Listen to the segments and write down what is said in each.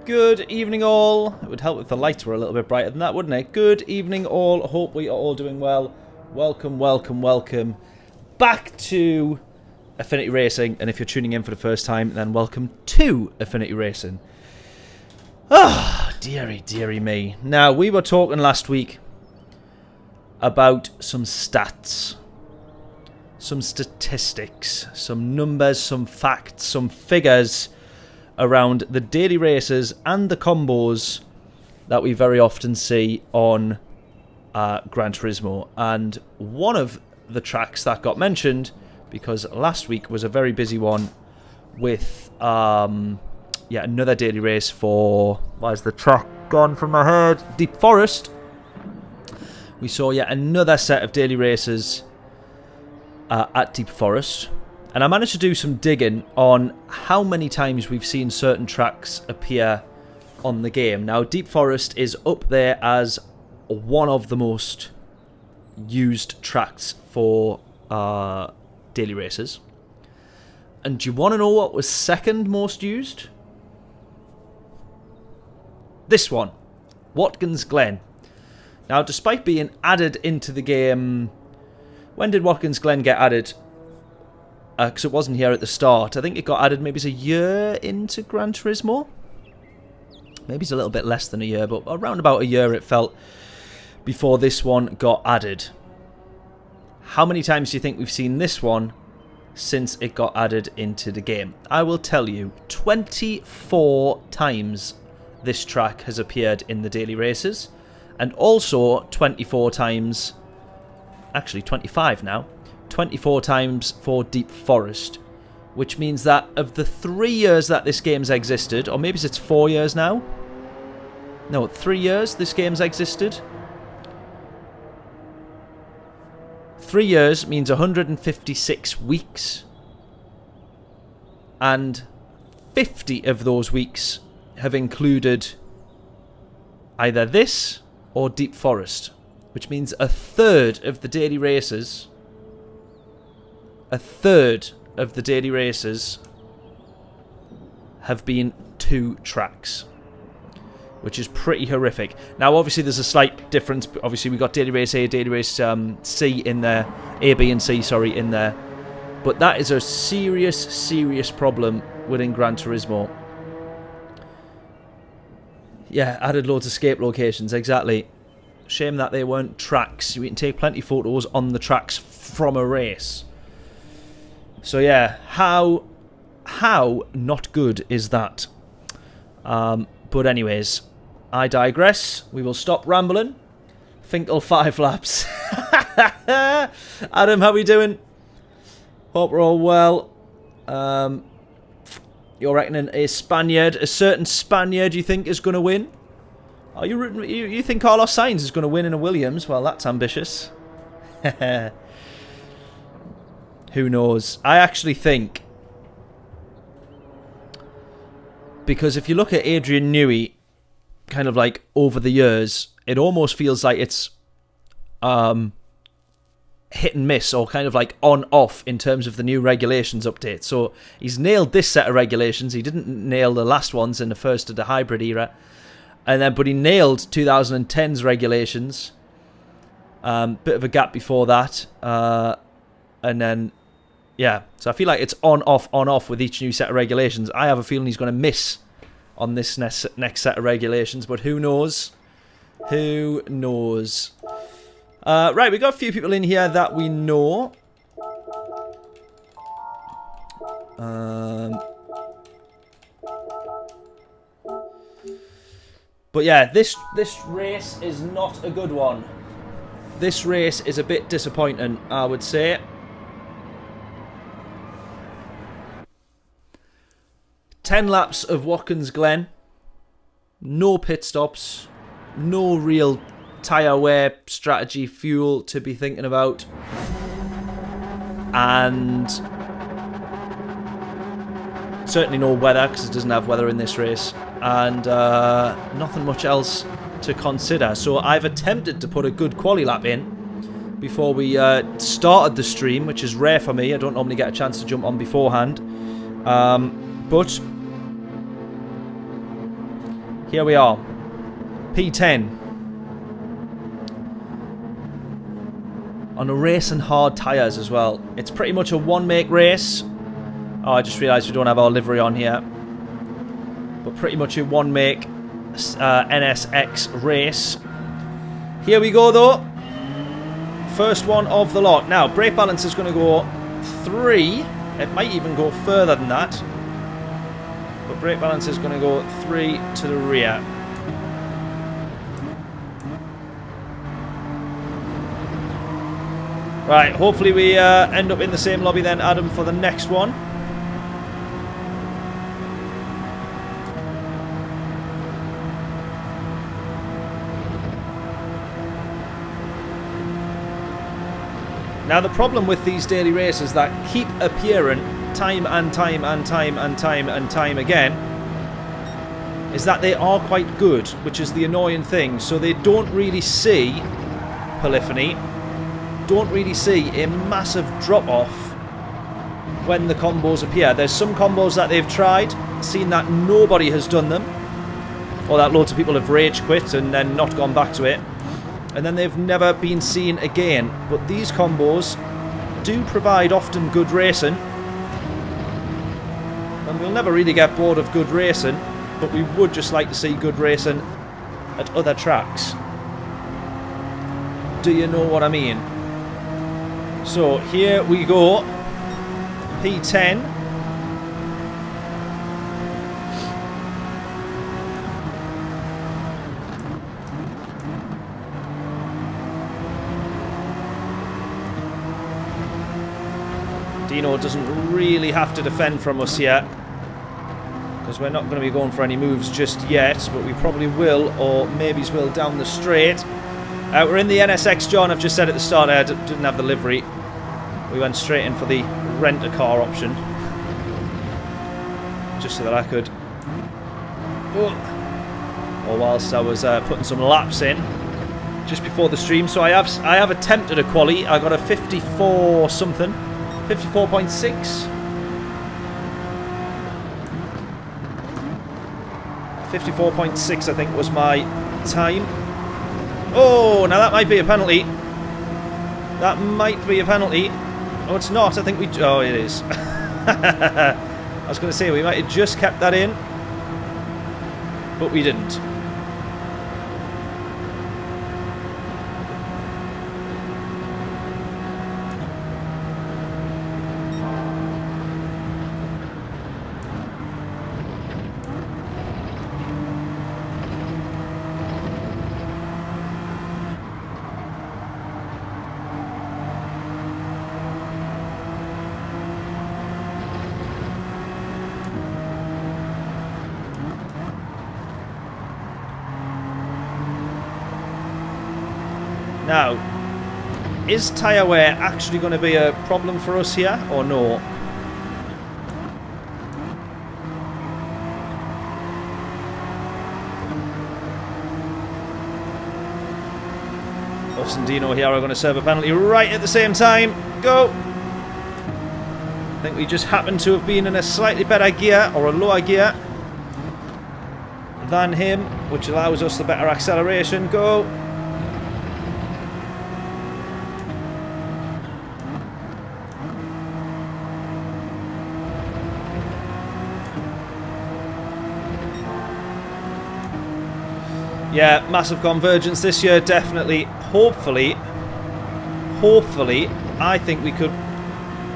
Good evening all. It would help if the lights were a little bit brighter than that, wouldn't it? Good evening all. Hope we are all doing well. Welcome, welcome, welcome back to Affinity Racing. And if you're tuning in for the first time, then welcome to Affinity Racing. Ah, dearie, dearie me. Now, we were talking last week about some stats, some statistics, some numbers, some facts, some figures around the daily races and the combos that we very often see on Gran Turismo. And one of the tracks that got mentioned, because last week was a very busy one with another daily race for, why is the track gone from my head? Deep Forest. We saw yet another set of daily races at Deep Forest. And I managed to do some digging on how many times we've seen certain tracks appear on the game. Now, Deep Forest is up there as one of the most used tracks for daily races. And do you want to know what was second most used? This one, Watkins Glen. Now, despite being added into the game, when did Watkins Glen get added? Because it wasn't here at the start. I think it got added maybe it's a year into Gran Turismo. Maybe it's a little bit less than a year, but around about a year it felt before this one got added. How many times do you think we've seen this one since it got added into the game? I will tell you, 24 times this track has appeared in the daily races. And also 24 times, actually 25 now, 24 times for Deep Forest, which means that of the 3 years that this game's existed, or maybe it's 4 years now. No, 3 years this game's existed. 3 years means 156 weeks. And 50 of those weeks have included either this or Deep Forest, which means a third of the daily races. A third of the daily races have been 2 tracks, which is pretty horrific. Now, obviously, there's a slight difference. Obviously, we got daily race A, daily race C in there, A, B, and C, sorry, in there. But that is a serious, serious problem within Gran Turismo. Yeah, added loads of escape locations, exactly. Shame that they weren't tracks. We can take plenty of photos on the tracks from a race. So yeah, how not good is that? But anyways, I digress. We will stop rambling. Finkel 5 laps. Adam, how we doing? Hope we're all well. You're reckoning a Spaniard, a certain Spaniard you think is going to win? Oh, you think Carlos Sainz is going to win in a Williams? Well, that's ambitious. Who knows? I actually think, because if you look at Adrian Newey, kind of like over the years, it almost feels like it's hit and miss, or kind of like on-off in terms of the new regulations update. So he's nailed this set of regulations. He didn't nail the last ones in the first of the hybrid era. But he nailed 2010's regulations. Bit of a gap before that. And then, yeah. So I feel like it's on-off with each new set of regulations. I have a feeling he's going to miss on this next set of regulations. But who knows? Who knows? Right, we got a few people in here that we know. But yeah, this race is not a good one. This race is a bit disappointing, I would say. Ten laps of Watkins Glen. No pit stops. No real tyre wear strategy, fuel to be thinking about. And certainly no weather, because it doesn't have weather in this race. And nothing much else to consider. So I've attempted to put a good quali lap in before we started the stream, which is rare for me. I don't normally get a chance to jump on beforehand. But Here we are. P10. On a racing hard tyres as well. It's pretty much a one-make race. Oh, I just realised we don't have our livery on here. But pretty much a one-make NSX race. Here we go, though. First one of the lot. Now, brake balance is going to go 3. It might even go further than that. But brake balance is going to go 3 to the rear. Right, hopefully we end up in the same lobby then, Adam, for the next one. Now the problem with these daily races that keep appearing time and time and time and time and time again is that they are quite good, which is the annoying thing. So they don't really see, Polyphony, don't really see a massive drop-off when the combos appear. There's some combos that they've tried, seen that nobody has done them, or that loads of people have rage quit and then not gone back to it, and then they've never been seen again. But these combos do provide often good racing, and we'll never really get bored of good racing, but we would just like to see good racing at other tracks. Do you know what I mean? So here we go, P10. Dino doesn't really have to defend from us yet, because we're not going to be going for any moves just yet, but we probably will, or maybes will down the straight. We're in the NSX, John. I've just said at the start I didn't have the livery. We went straight in for the rent-a-car option, just so that I could, or whilst I was putting some laps in just before the stream. So I have attempted a quali. I got a 54 something, 54.6. 54.6 I think was my time. Oh, now that might be a penalty. That might be a penalty. Oh, it's not. I think we... Oh, it is. I was going to say, we might have just kept that in, but we didn't. Now, is tyre wear actually going to be a problem for us here, or no? Us and Dino here are going to serve a penalty right at the same time. Go! I think we just happen to have been in a slightly better gear, or a lower gear, than him, which allows us the better acceleration. Go! Yeah, massive convergence this year, definitely. Hopefully, I think we could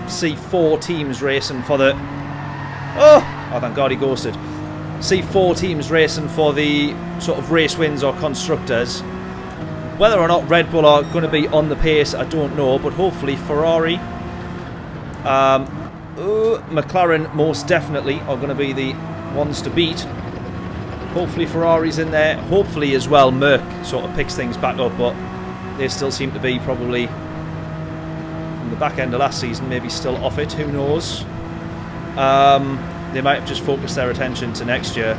see 4 teams racing for the... Oh, thank God he ghosted. See 4 teams racing for the sort of race wins or constructors. Whether or not Red Bull are going to be on the pace, I don't know, but hopefully Ferrari, McLaren most definitely are going to be the ones to beat. Hopefully Ferrari's in there. Hopefully as well Merc sort of picks things back up, but they still seem to be probably from the back end of last season, maybe still off it, who knows. They might have just focused their attention to next year,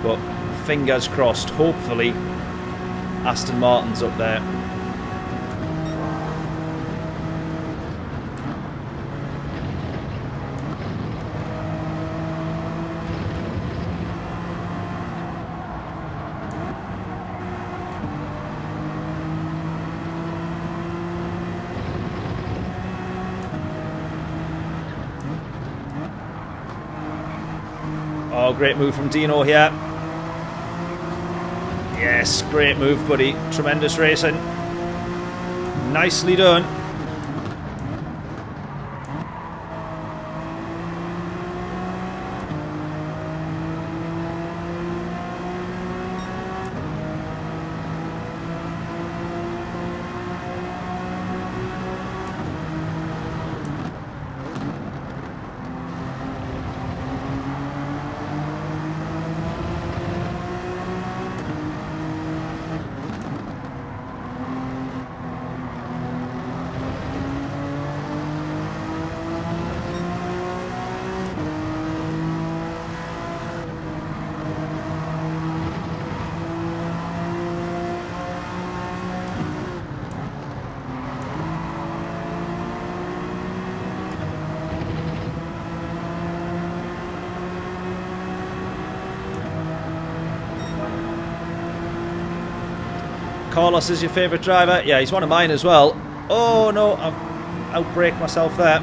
but fingers crossed. Hopefully Aston Martin's up there. Oh, great move from Dino here. Yes, great move, buddy. Tremendous racing. Nicely done. Carlos is your favourite driver? Yeah, he's one of mine as well. Oh no, I've outbraked myself there.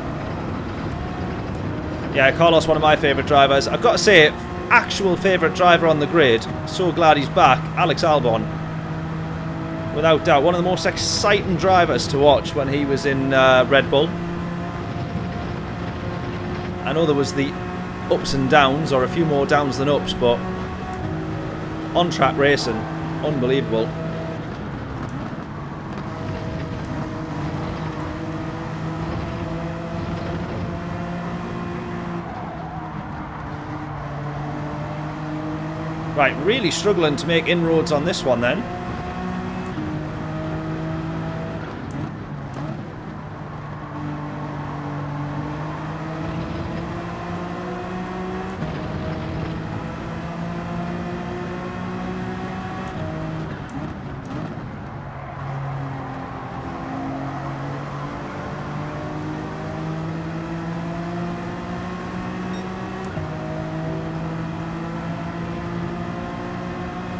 Yeah, Carlos, one of my favourite drivers. I've got to say, actual favourite driver on the grid. So glad he's back. Alex Albon. Without doubt, one of the most exciting drivers to watch when he was in Red Bull. I know there was the ups and downs, or a few more downs than ups, but on-track racing, unbelievable. Right, really struggling to make inroads on this one then.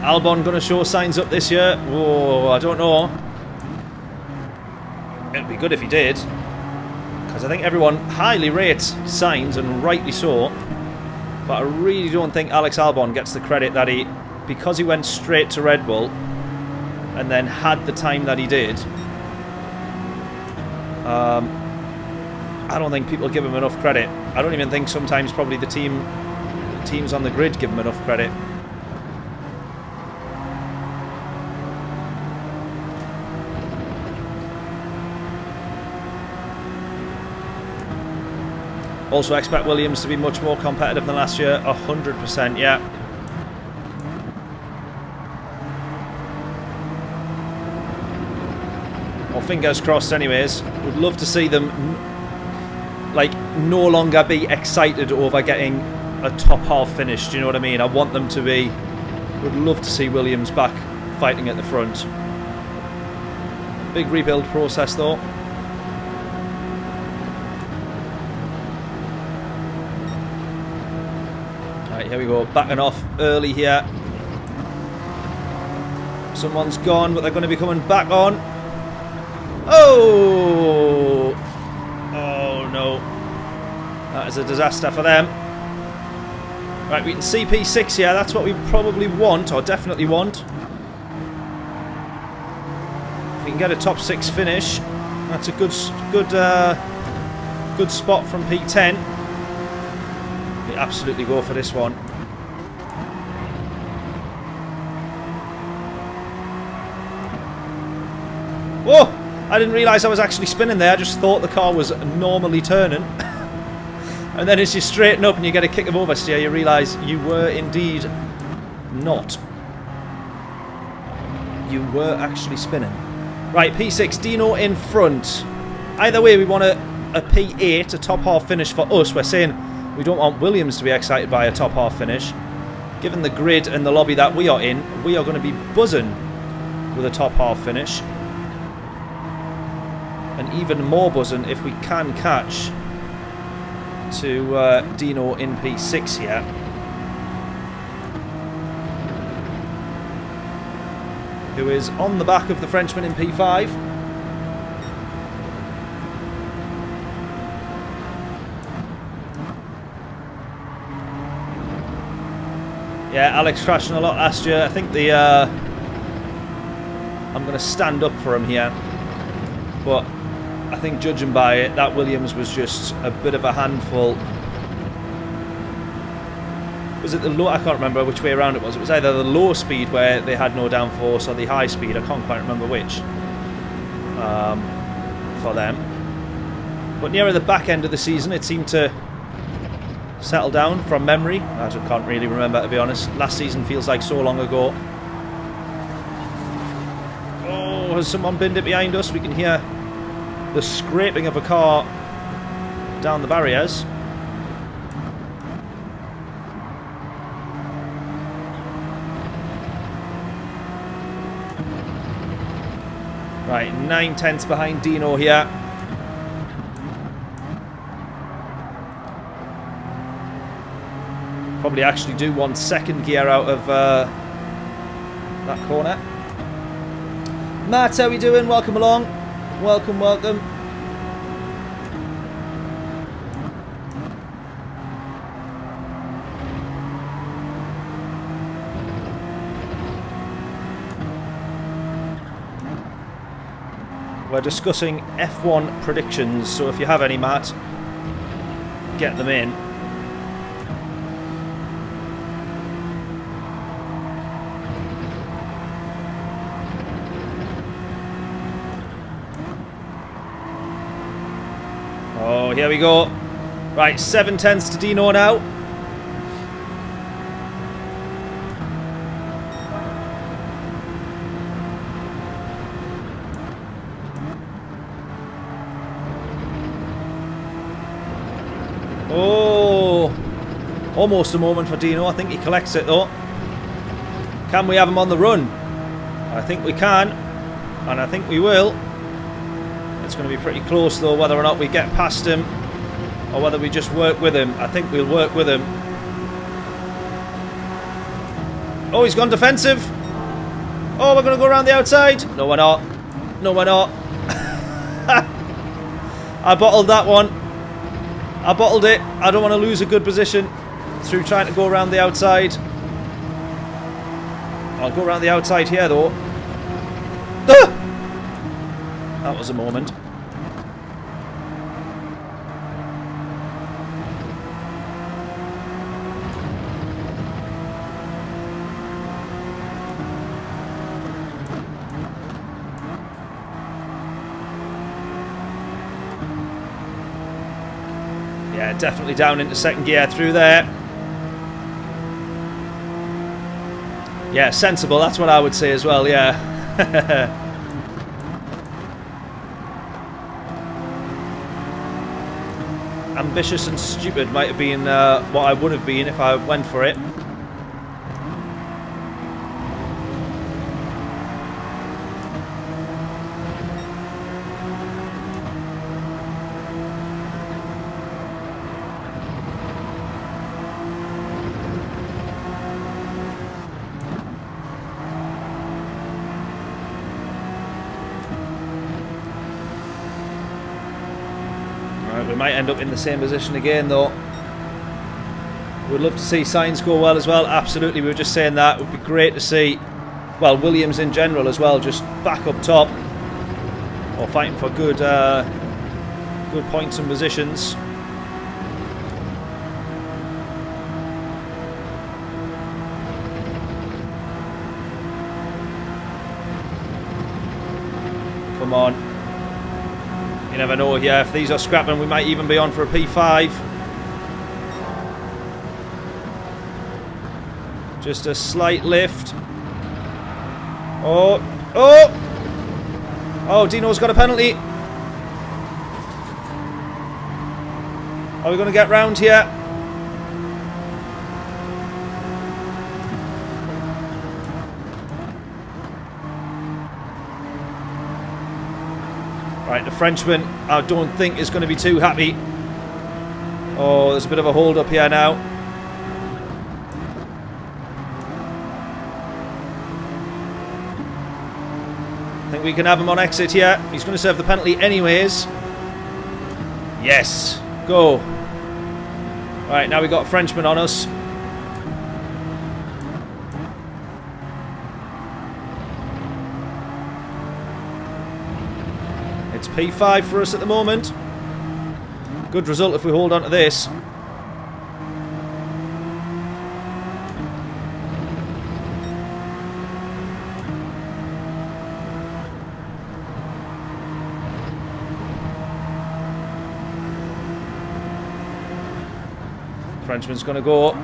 Albon going to show signs up this year? Whoa, I don't know. It'd be good if he did, because I think everyone highly rates Sainz, and rightly so. But I really don't think Alex Albon gets the credit that he, because he went straight to Red Bull and then had the time that he did. I don't think people give him enough credit. I don't even think sometimes probably the teams on the grid give him enough credit. Also expect Williams to be much more competitive than last year. 100%, yeah. Well, fingers crossed anyways. Would love to see them like no longer be excited over getting a top half finish. Do you know what I mean? I want them to be... Would love to see Williams back fighting at the front. Big rebuild process though. Here we go, backing off early here. Someone's gone, but they're going to be coming back on. Oh! Oh no. That is a disaster for them. Right, we can see P6 here. That's what we probably want, or definitely want. If we can get a top 6 finish, that's a good spot from P10. Absolutely go for this one. Whoa! I didn't realise I was actually spinning there. I just thought the car was normally turning. And then as you straighten up and you get a kick of oversteer, you realise you were indeed not. You were actually spinning. Right, P6, Dino in front. Either way, we want a P8, a top half finish for us. We're saying we don't want Williams to be excited by a top half finish. Given the grid and the lobby that we are in, we are going to be buzzing with a top half finish. And even more buzzing if we can catch to Dino in P6 here. Who is on the back of the Frenchman in P5. Yeah, Alex crashing a lot last year. I think the... I'm going to stand up for him here. But I think judging by it, that Williams was just a bit of a handful. Was it the low? I can't remember which way around it was. It was either the low speed where they had no downforce or the high speed. I can't quite remember which for them. But nearer the back end of the season, it seemed to settle down from memory. I just can't really remember, to be honest. Last season feels like so long ago. Oh, has someone binned it behind us? We can hear the scraping of a car down the barriers. Right, 9/10 behind Dino here. Probably actually do want second gear out of that corner. Matt, how we doing? Welcome along. Welcome, welcome. We're discussing F1 predictions, so if you have any, Matt, get them in. Oh, here we go. Right, 7/10 to Dino now. Oh, almost a moment for Dino. I think he collects it though. Can we have him on the run? I think we can, and I think we will. It's going to be pretty close though, whether or not we get past him or whether we just work with him. I think we'll work with him. Oh, he's gone defensive. Oh, we're going to go around the outside. No, we're not. No, we're not. I bottled that one. I bottled it. I don't want to lose a good position through trying to go around the outside. I'll go around the outside here though. Ah! That was a moment. Yeah, definitely down into second gear through there. Yeah, sensible, that's what I would say as well, yeah. Ambitious and stupid might have been what I would have been if I went for it. We might end up in the same position again though. We'd love to see Sainz go well as well. Absolutely, we were just saying that. It would be great to see, well, Williams in general as well, just back up top or fighting for good good points and positions. Come on. You never know here. If these are scrapping, we might even be on for a P5. Just a slight lift. Oh, oh! Oh, Dino's got a penalty. Are we going to get round here? Right, the Frenchman, I don't think is going to be too happy. Oh, there's a bit of a hold up here now. I think we can have him on exit here. He's going to serve the penalty anyways. Yes, go. Right, now we've got a Frenchman on us. It's P5 for us at the moment. Good result if we hold on to this. Frenchman's going to go.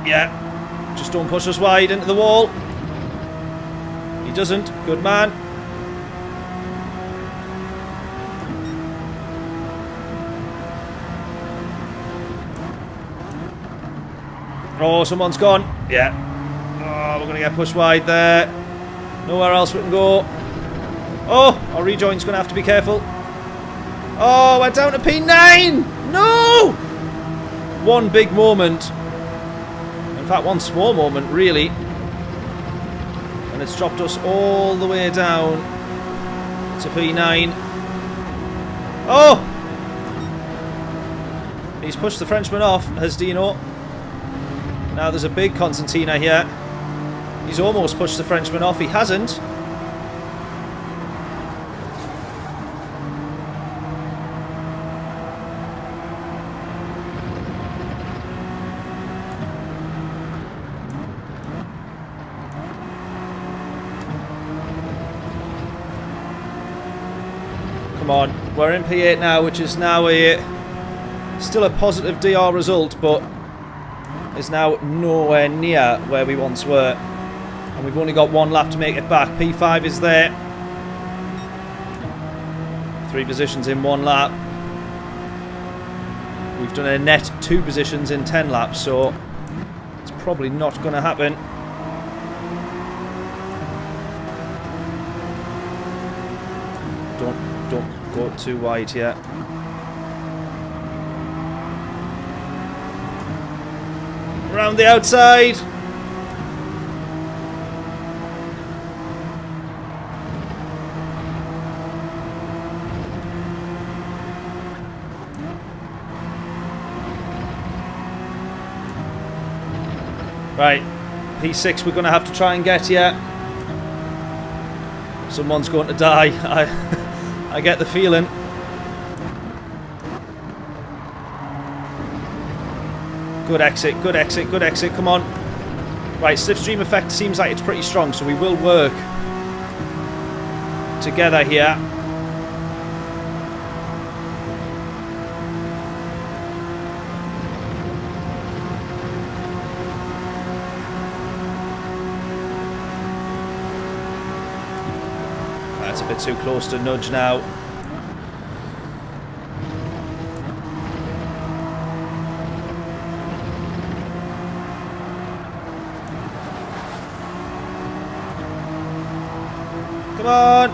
Yeah. Just don't push us wide into the wall. He doesn't. Good man. Oh, someone's gone. Yeah. Oh, we're going to get pushed wide there. Nowhere else we can go. Oh, our rejoin's going to have to be careful. Oh, we're down to P9. No! One big moment. In fact, one small moment, really. And it's dropped us all the way down to P9. Oh! He's pushed the Frenchman off, has Dino. Now there's a big concertina here. He's almost pushed the Frenchman off. He hasn't. Come on, we're in P8 now, which is now still a positive DR result, but is now nowhere near where we once were. And we've only got one lap to make it back. P5 is there. 3 positions in 1 lap. We've done a net 2 positions in 10 laps, so it's probably not going to happen. Don't go too wide here. Around the outside. Right, P6 we're going to have to try and get here. Someone's going to die. I get the feeling. Good exit, good exit, good exit. Come on. Right, slipstream effect seems like it's pretty strong, so we will work together here. That's a bit too close to nudge now. Come on!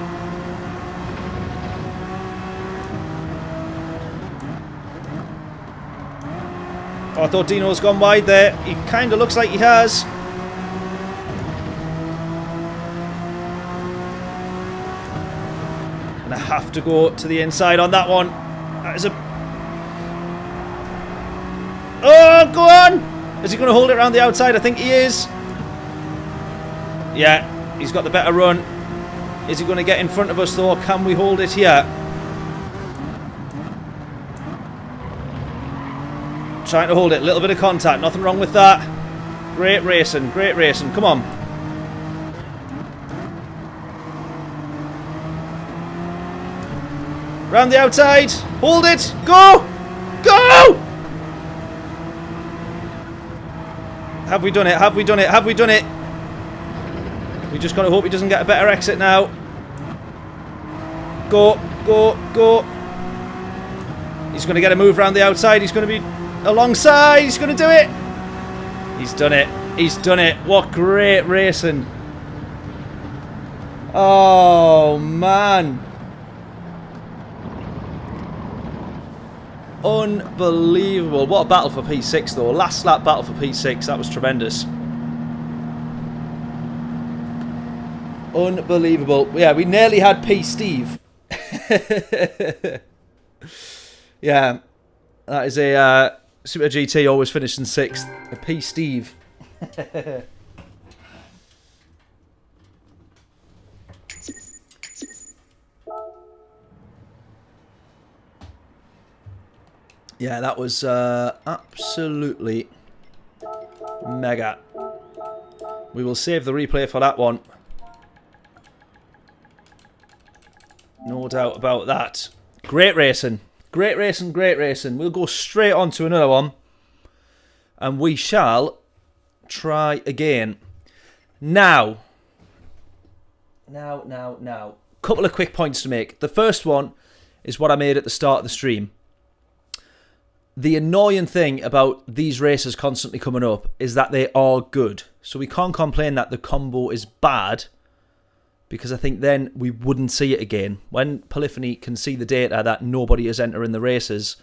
Oh, I thought Dino's gone wide there. He kind of looks like he has. And I have to go to the inside on that one. That is a... Oh, go on! Is he going to hold it around the outside? I think he is. Yeah, he's got the better run. Is he going to get in front of us though, or can we hold it here? Trying to hold it, a little bit of contact, nothing wrong with that. Great racing, come on. Round the outside, hold it, go! Go! Have we done it, have we done it, have we done it? We just got to hope he doesn't get a better exit now. Go, go, go. He's going to get a move around the outside. He's going to be alongside. He's going to do it. He's done it. He's done it. What great racing. Oh, man. Unbelievable. What a battle for P6, though. Last lap battle for P6. That was tremendous. Unbelievable. Yeah, we nearly had P Steve. Yeah, that is a Super GT always finishing 6th. A P Steve. Yeah, that was absolutely mega. We will save the replay for that one. No doubt about that. Great racing. Great racing, great racing. We'll go straight on to another one. And we shall try again. Now. Couple of quick points to make. The first one is what I made at the start of the stream. The annoying thing about these races constantly coming up is that they are good. So we can't complain that the combo is bad, because I think then we wouldn't see it again. When Polyphony can see the data that nobody is entering the races,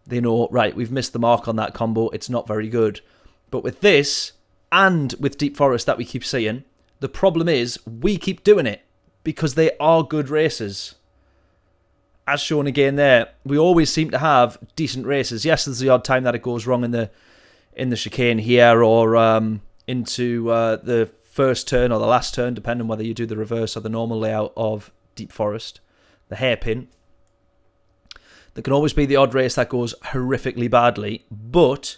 they know, right, we've missed the mark on that combo, it's not very good. But with this, and with Deep Forest that we keep seeing, the problem is we keep doing it, because they are good races. As shown again there, we always seem to have decent races. Yes, there's the odd time that it goes wrong in the chicane here, or into the first turn or the last turn, depending whether you do the reverse or the normal layout of Deep Forest, the hairpin. There can always be the odd race that goes horrifically badly, but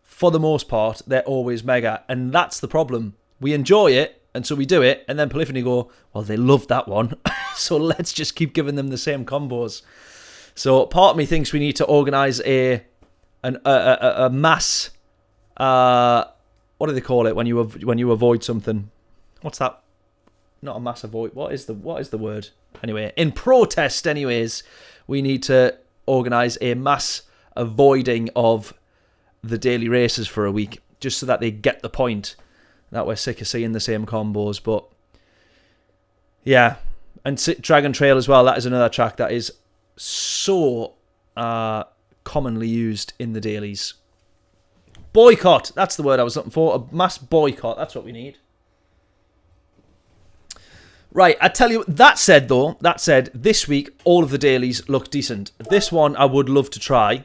for the most part, they're always mega, and that's the problem. We enjoy it, and so we do it, and then Polyphony go, well, they love that one, so let's just keep giving them the same combos. So part of me thinks we need to organise a mass, what do they call it when you avoid something? What's that? Not a mass avoid. What is the word? Anyway, in protest, anyways, we need to organise a mass avoiding of the daily races for a week, just so that they get the point that we're sick of seeing the same combos. But yeah, and Dragon Trail as well, that is another track that is so commonly used in the dailies. Boycott, that's the word I was looking for. A mass boycott, that's what we need. Right, I tell you, that said, this week all of the dailies look decent. This one I would love to try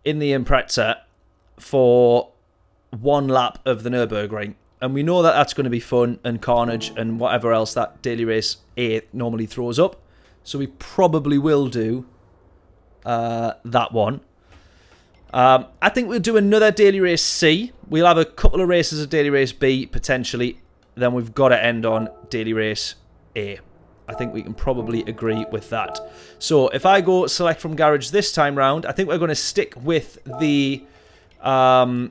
in the Impreza for one lap of the Nürburgring. And we know that that's going to be fun and carnage and whatever else that daily race A normally throws up. So we probably will do that one. I think we'll do another daily race C. We'll have a couple of races of daily race B, potentially. Then we've got to end on daily race A. I think we can probably agree with that. So if I go select from garage this time round, I think we're going to stick with the... I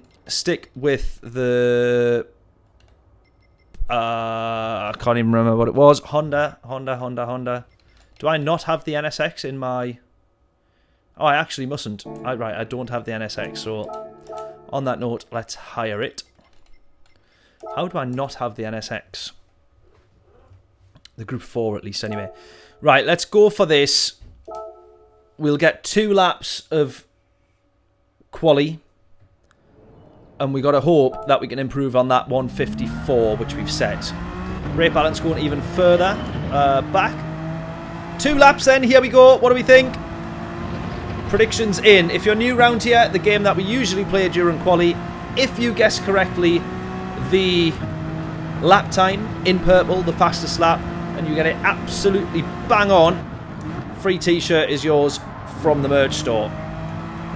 can't even remember what it was. Honda. Do I not have the NSX in my... Oh, I actually mustn't. Right, I don't have the NSX, so on that note, let's hire it. How do I not have the NSX? The Group 4, at least, anyway. Right, let's go for this. We'll get 2 laps of quali. And we got to hope that we can improve on that 154, which we've set. Brake balance going even further back. 2 laps then, here we go. What do we think? Predictions in. If you're new round here, the game that we usually play during quali, if you guess correctly the lap time in purple, the fastest lap, and you get it absolutely bang on, free t-shirt is yours from the merch store.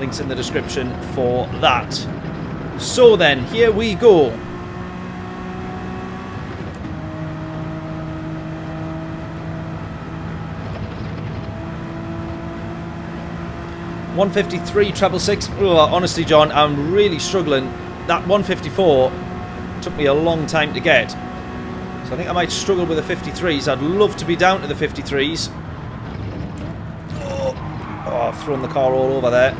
Links in the description for that. So then, here we go. $153 treble six. Honestly, John, I'm really struggling. That 154 took me a long time to get. So I think I might struggle with the 53s. I'd love to be down to the 53s. Oh, I've thrown the car all over there.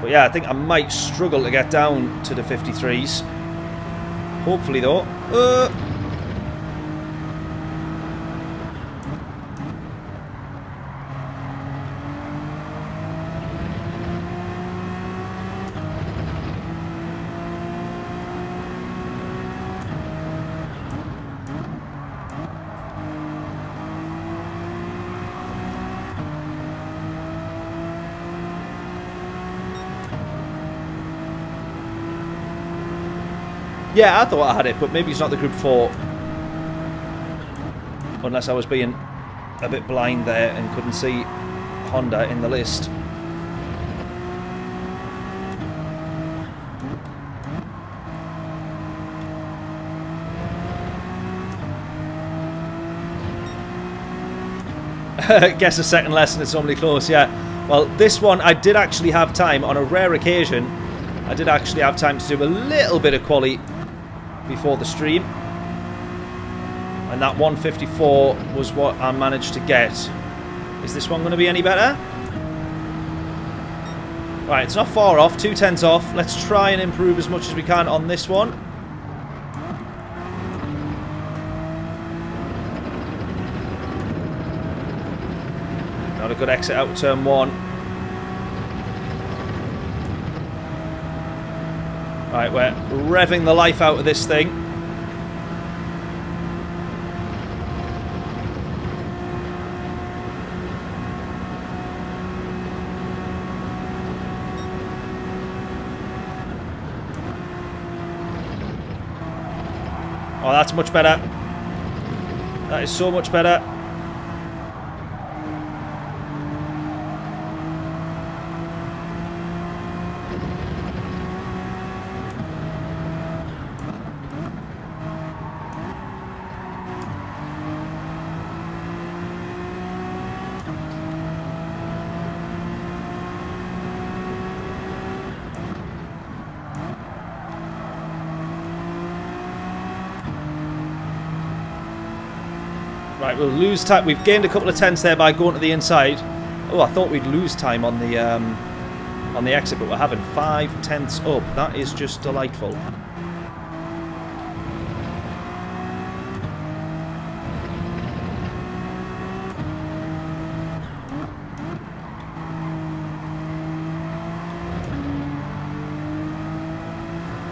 But yeah, I think I might struggle to get down to the 53s. Hopefully, though. Yeah, I thought I had it, but maybe it's not the Group 4. Unless I was being a bit blind there and couldn't see Honda in the list. Guess a second lesson, it's normally close, yeah. Well, this one I did actually have time, on a rare occasion, I did actually have time to do a little bit of quali before the stream. And that 154 was what I managed to get. Is this one going to be any better? Right, it's not far off, 2/10 off. Let's try and improve as much as we can on this one. Not a good exit out of turn 1. Right, we're revving the life out of this thing. Oh, that's much better. That is so much better. Right, we'll lose time. We've gained a couple of tenths there by going to the inside. Oh, I thought we'd lose time on the exit, but we're having 5 tenths up. That is just delightful.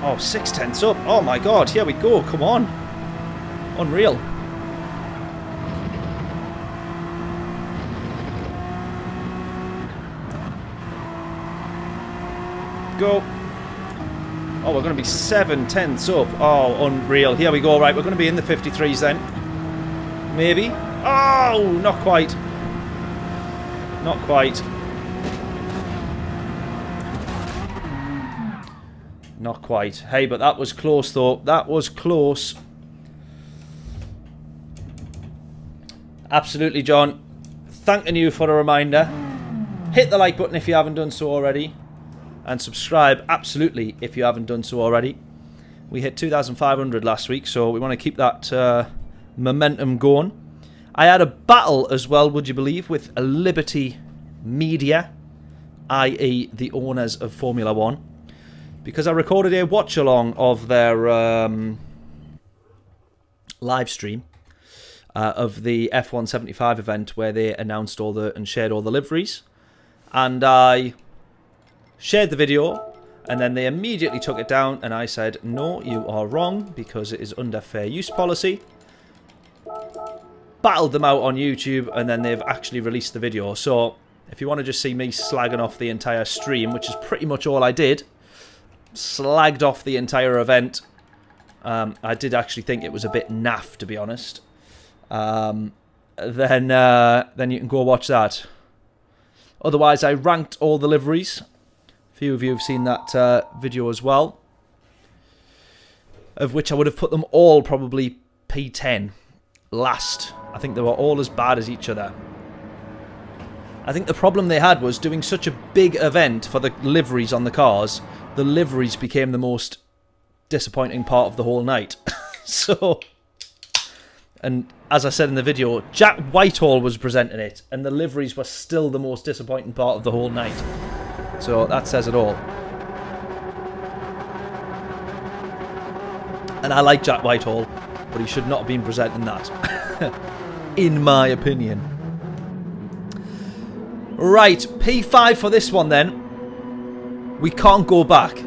Oh, 6 tenths up. Oh my god, here we go. Come on. Unreal. Go. Oh, we're going to be 7 tenths up. Oh, unreal. Here we go. Right, we're going to be in the 53s then. Maybe. Oh, not quite. Not quite. Not quite. Hey, but that was close though. That was close. Absolutely, John. Thanking you for the reminder. Hit the like button if you haven't done so already. And subscribe, absolutely, if you haven't done so already. We hit 2,500 last week, so we want to keep that momentum going. I had a battle as well, would you believe, with Liberty Media, i.e. the owners of Formula 1. Because I recorded a watch-along of their live stream of the F175 event where they announced all the and shared all the liveries. And I shared the video, and then they immediately took it down, and I said, no, you are wrong, because it is under fair use policy. Battled them out on YouTube, and then they've actually released the video. So, if you want to just see me slagging off the entire stream, which is pretty much all I did, slagged off the entire event. I did actually think it was a bit naff, to be honest. Then you can go watch that. Otherwise, I ranked all the liveries. Few of you have seen that video as well, of which I would have put them all probably P10 last. I think they were all as bad as each other. I think the problem they had was doing such a big event for the liveries on the cars, the liveries became the most disappointing part of the whole night. So, and as I said in the video, Jack Whitehall was presenting it, and the liveries were still the most disappointing part of the whole night. So that says it all. And I like Jack Whitehall, but he should not have been presenting that. In my opinion. Right, P5 for this one then. We can't go back.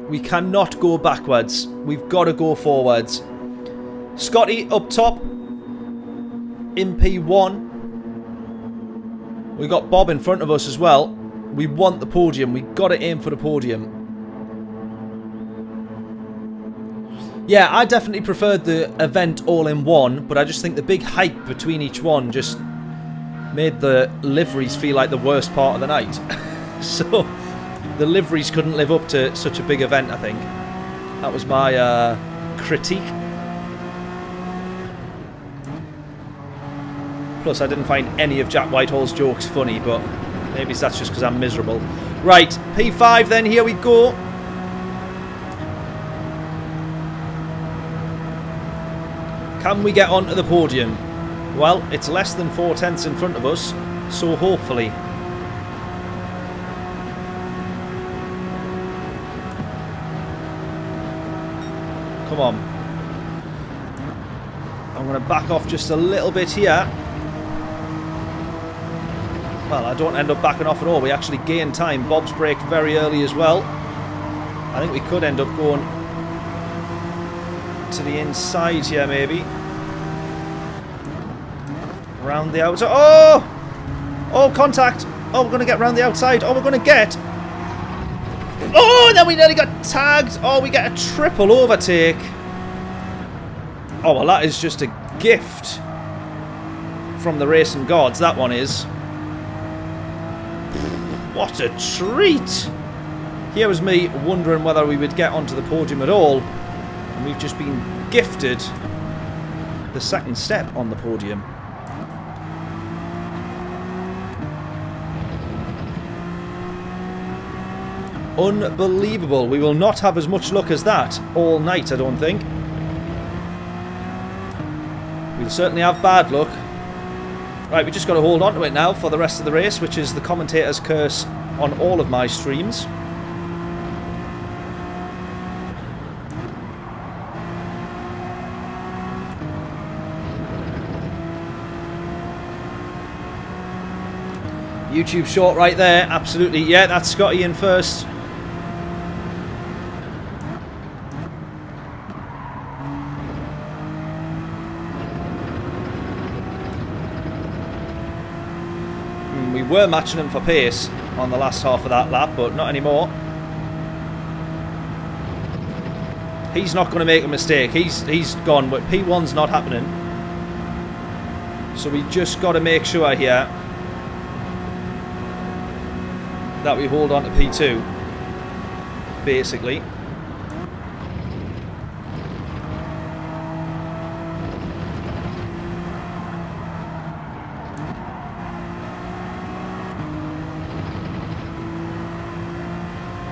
We cannot go backwards. We've got to go forwards. Scotty up top. In P1. We've got Bob in front of us as well. We want the podium. We've got to aim for the podium. Yeah, I definitely preferred the event all in one, but I just think the big hype between each one just made the liveries feel like the worst part of the night. So the liveries couldn't live up to such a big event, I think. That was my critique. Plus, I didn't find any of Jack Whitehall's jokes funny, but maybe that's just because I'm miserable. Right, P5 then, here we go. Can we get onto the podium? Well, it's less than 4 tenths in front of us, so hopefully. Come on. I'm going to back off just a little bit here. Well, I don't end up backing off at all. We actually gain time. Bob's braked very early as well. I think we could end up going to the inside here, maybe. Round the outside. Oh! Oh, contact! Oh, we're going to get round the outside. Oh, we're going to get... Oh, then we nearly got tagged. Oh, we get a triple overtake. Oh, well, that is just a gift from the racing gods. That one is. What a treat. Here was me wondering whether we would get onto the podium at all. And we've just been gifted the second step on the podium. Unbelievable. We will not have as much luck as that all night, I don't think. We'll certainly have bad luck. Right, we just got to hold on to it now for the rest of the race, which is the commentator's curse on all of my streams. YouTube short right there, absolutely. Yeah, that's Scotty in first. We were matching him for pace on the last half of that lap, but not anymore. He's not going to make a mistake. He's gone, but P1's not happening. So we just got to make sure here that we hold on to P2, basically.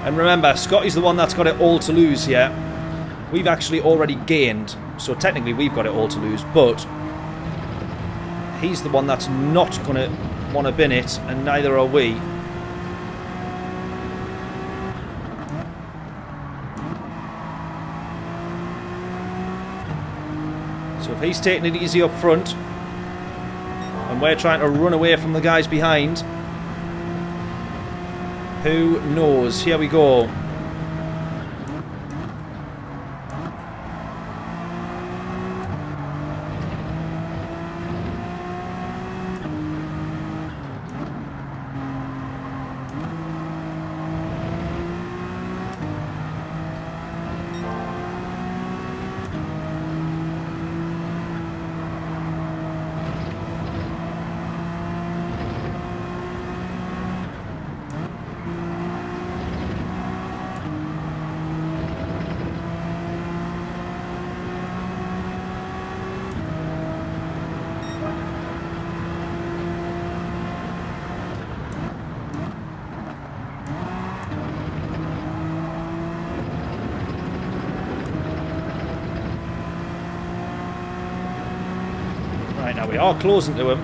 And remember, Scotty's the one that's got it all to lose here. We've actually already gained, so technically we've got it all to lose, but he's the one that's not going to want to bin it, and neither are we. So if he's taking it easy up front, and we're trying to run away from the guys behind, who knows? Here we go. Right, now we are closing to him.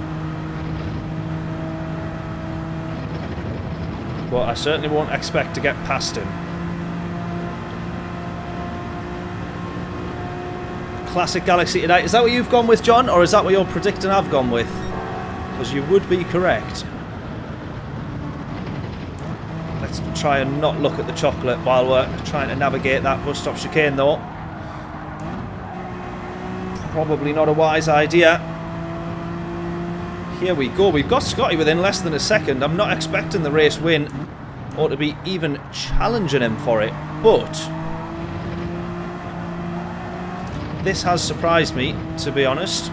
But I certainly won't expect to get past him. Classic Galaxy tonight. Is that what you've gone with, John? Or is that what you're predicting I've gone with? Because you would be correct. Let's try and not look at the chocolate while we're trying to navigate that bus stop chicane, though. Probably not a wise idea. Here we go. We've got Scotty within less than a second. I'm not expecting the race win or to be even challenging him for it, but this has surprised me, to be honest.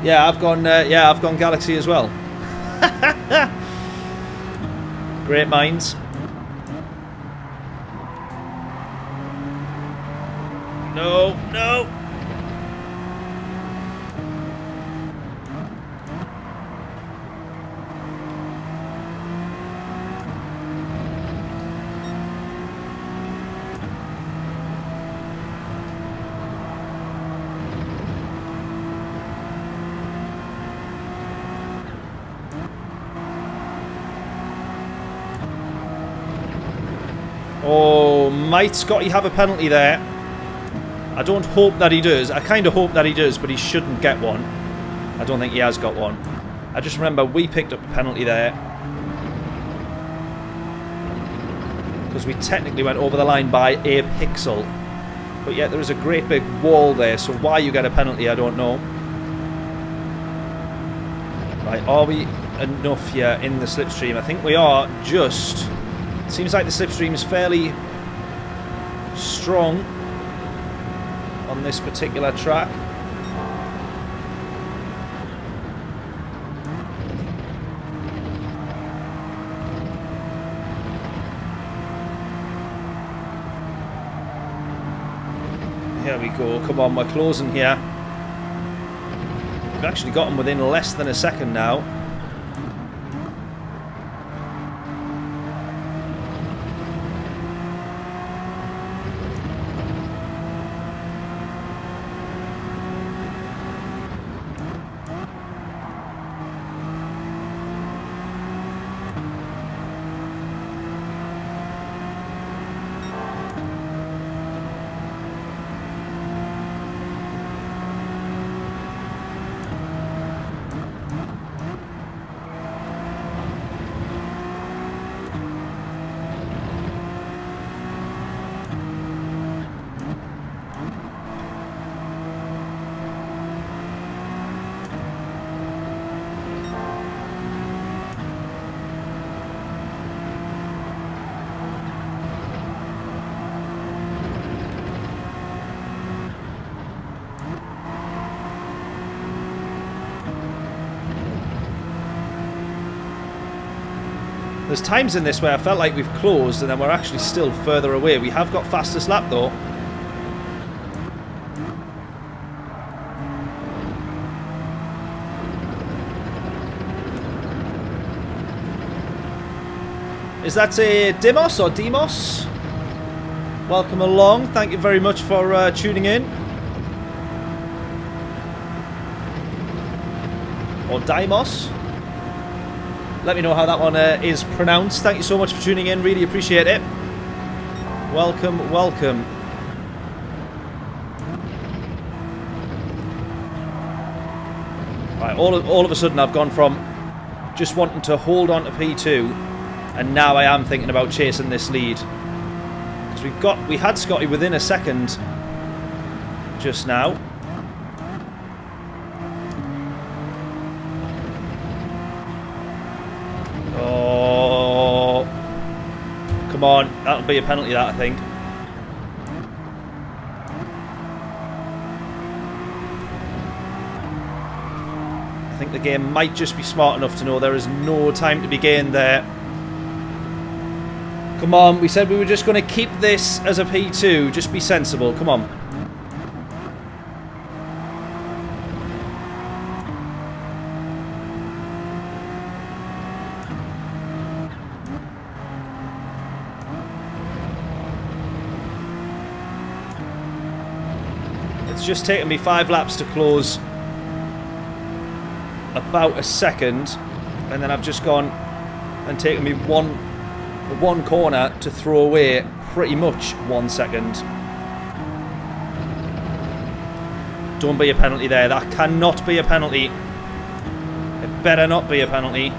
Yeah, I've gone Galaxy as well. Great minds. No, no. Oh, might Scotty have a penalty there? I don't hope that he does. I kind of hope that he does, but he shouldn't get one. I don't think he has got one. I just remember we picked up a penalty there. Because we technically went over the line by a pixel. But yet there is a great big wall there, so why you get a penalty, I don't know. Right, are we enough here in the slipstream? I think we are just... Seems like the slipstream is fairly strong on this particular track. Here we go. Come on, we're closing here. We've actually got them within less than a second now. There's times in this where I felt like we've closed and then we're actually still further away. We have got fastest lap though. Is that a Dimos or Demos? Welcome along. Thank you very much for tuning in. Or Dimos. Let me know how that one is pronounced. Thank you so much for tuning in. Really appreciate it. Welcome, welcome. Right, all of a sudden I've gone from just wanting to hold on to P2, and now I am thinking about chasing this lead. Because we had Scotty within a second just now. Oh, come on, that'll be a penalty, that I think. I think the game might just be smart enough to know there is no time to be gained there. Come on, we said we were just going to keep this as a P2. Just be sensible, come on. It's just taken me 5 laps to close about a second, and then I've just gone and taken me one corner to throw away pretty much 1 second. Don't be a penalty there. That cannot be a penalty. It better not be a penalty.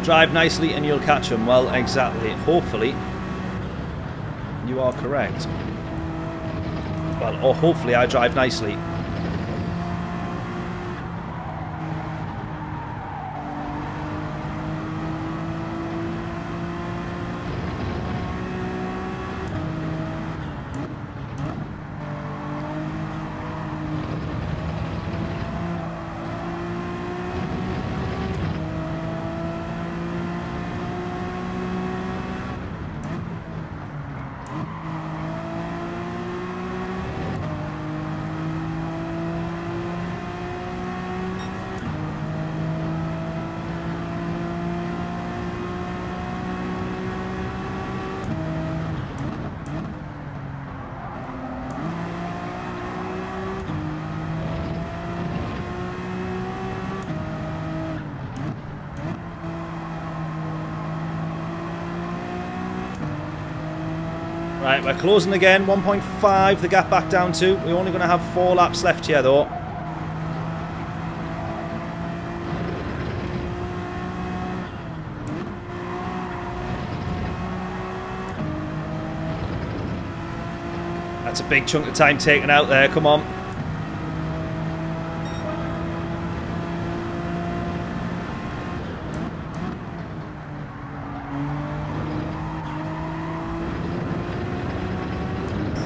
Drive nicely and you'll catch them. Well, exactly. Hopefully, you are correct. Well, or hopefully I drive nicely. Right, we're closing again. 1.5 the gap back down to. We're only going to have 4 laps left here though. That's a big chunk of time taken out there. Come on.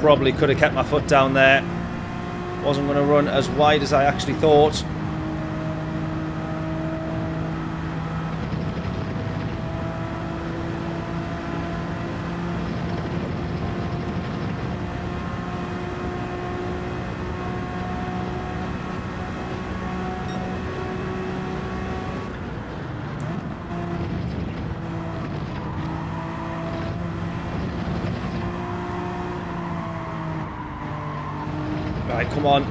Probably could have kept my foot down there. Wasn't going to run as wide as I actually thought. Right, come on.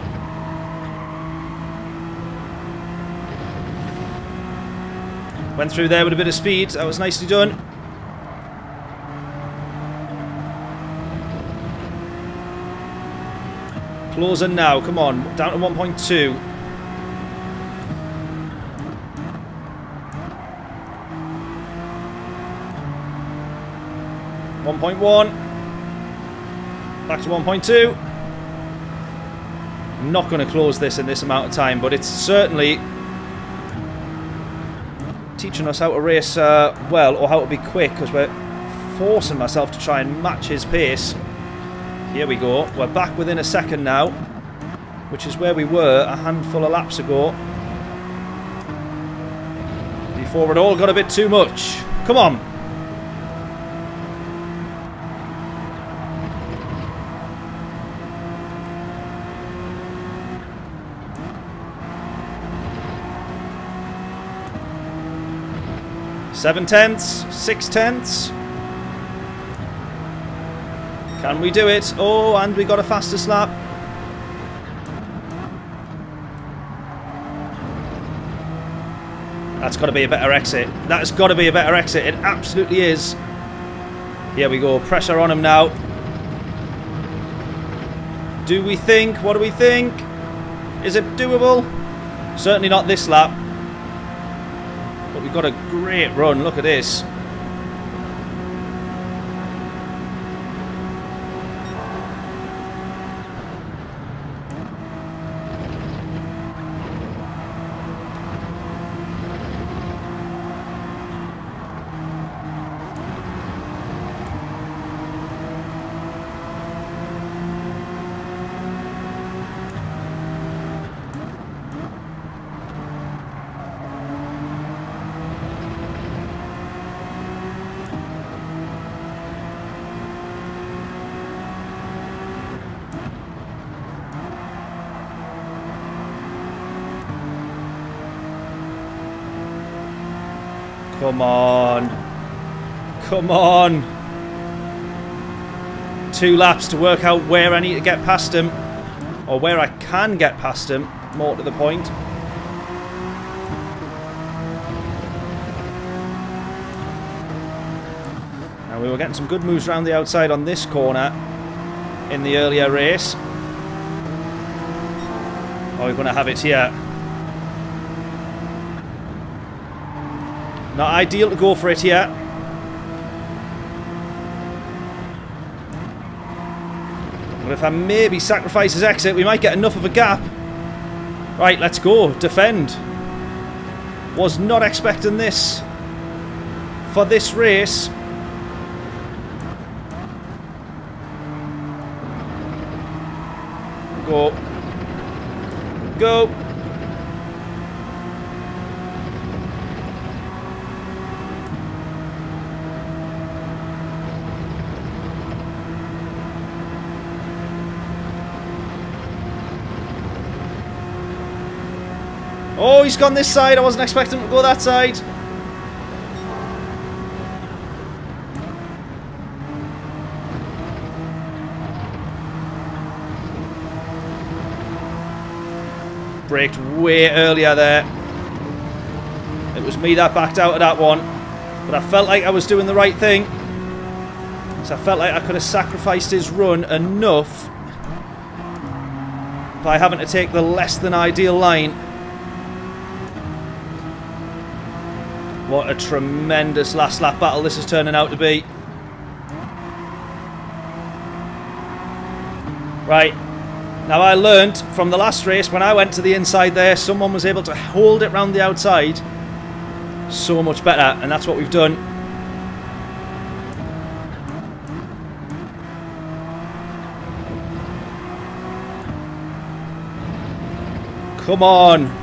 Went through there with a bit of speed. That was nicely done. Closing now. Come on. Down to 1.2. Back to 1.2. Not going to close this in this amount of time, but it's certainly teaching us how to race well, or how to be quick, because we're forcing myself to try and match his pace. Here we go. We're back within a second now, which is where we were a handful of laps ago, before it all got a bit too much. Come on. Seven tenths, 6 tenths. Can we do it? Oh, and we got a fastest lap. That's got to be a better exit. That's got to be a better exit. It absolutely is. Here we go. Pressure on him now. Do we think? What do we think? Is it doable? Certainly not this lap. But we've got a great run. Look at this. Come on. Come on. 2 laps to work out where I need to get past him. Or where I can get past him, more to the point. Now we were getting some good moves around the outside on this corner in the earlier race. Oh, we're going to have it here. Not ideal to go for it here. But if I maybe sacrifice his exit, we might get enough of a gap. Right, let's go. Defend. Was not expecting this for this race. Go. Go. Oh, he's gone this side. I wasn't expecting him to go that side. Braked way earlier there. It was me that backed out of that one. But I felt like I was doing the right thing. So I felt like I could have sacrificed his run enough by having to take the less than ideal line. What a tremendous last lap battle this is turning out to be. Right. Now I learnt from the last race when I went to the inside there, someone was able to hold it round the outside so much better, and that's what we've done. Come on.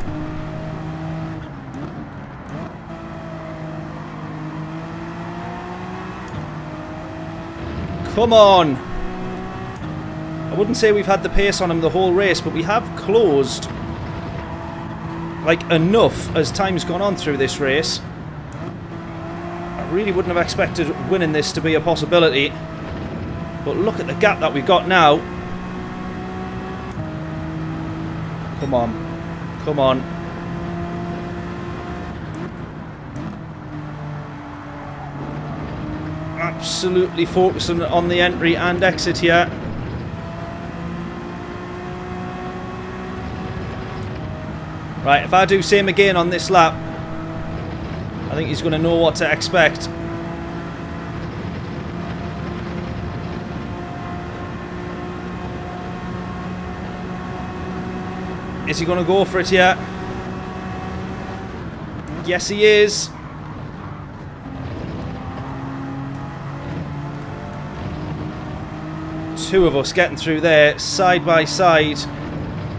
Come on. I wouldn't say we've had the pace on him the whole race, but we have closed like enough as time's gone on through this race. I really wouldn't have expected winning this to be a possibility, but look at the gap that we've got now. Come on. Come on. Absolutely focusing on the entry and exit here. Right, if I do same again on this lap, I think he's going to know what to expect. Is he going to go for it here? Yes, he is. Two of us getting through there, side by side.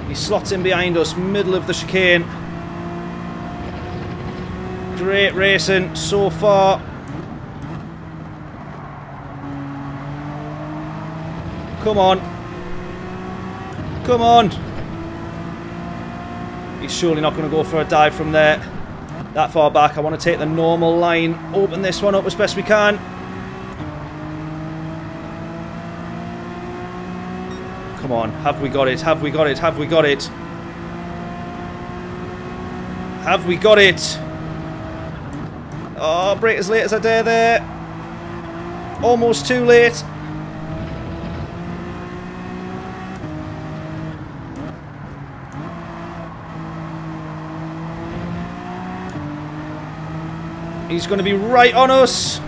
He slots in behind us, middle of the chicane. Great racing so far. Come on. Come on. He's surely not going to go for a dive from there. That far back. I want to take the normal line, open this one up as best we can. Come on, have we got it? Have we got it? Have we got it? Have we got it? Oh, brake as late as I dare there. Almost too late. He's going to be right on us.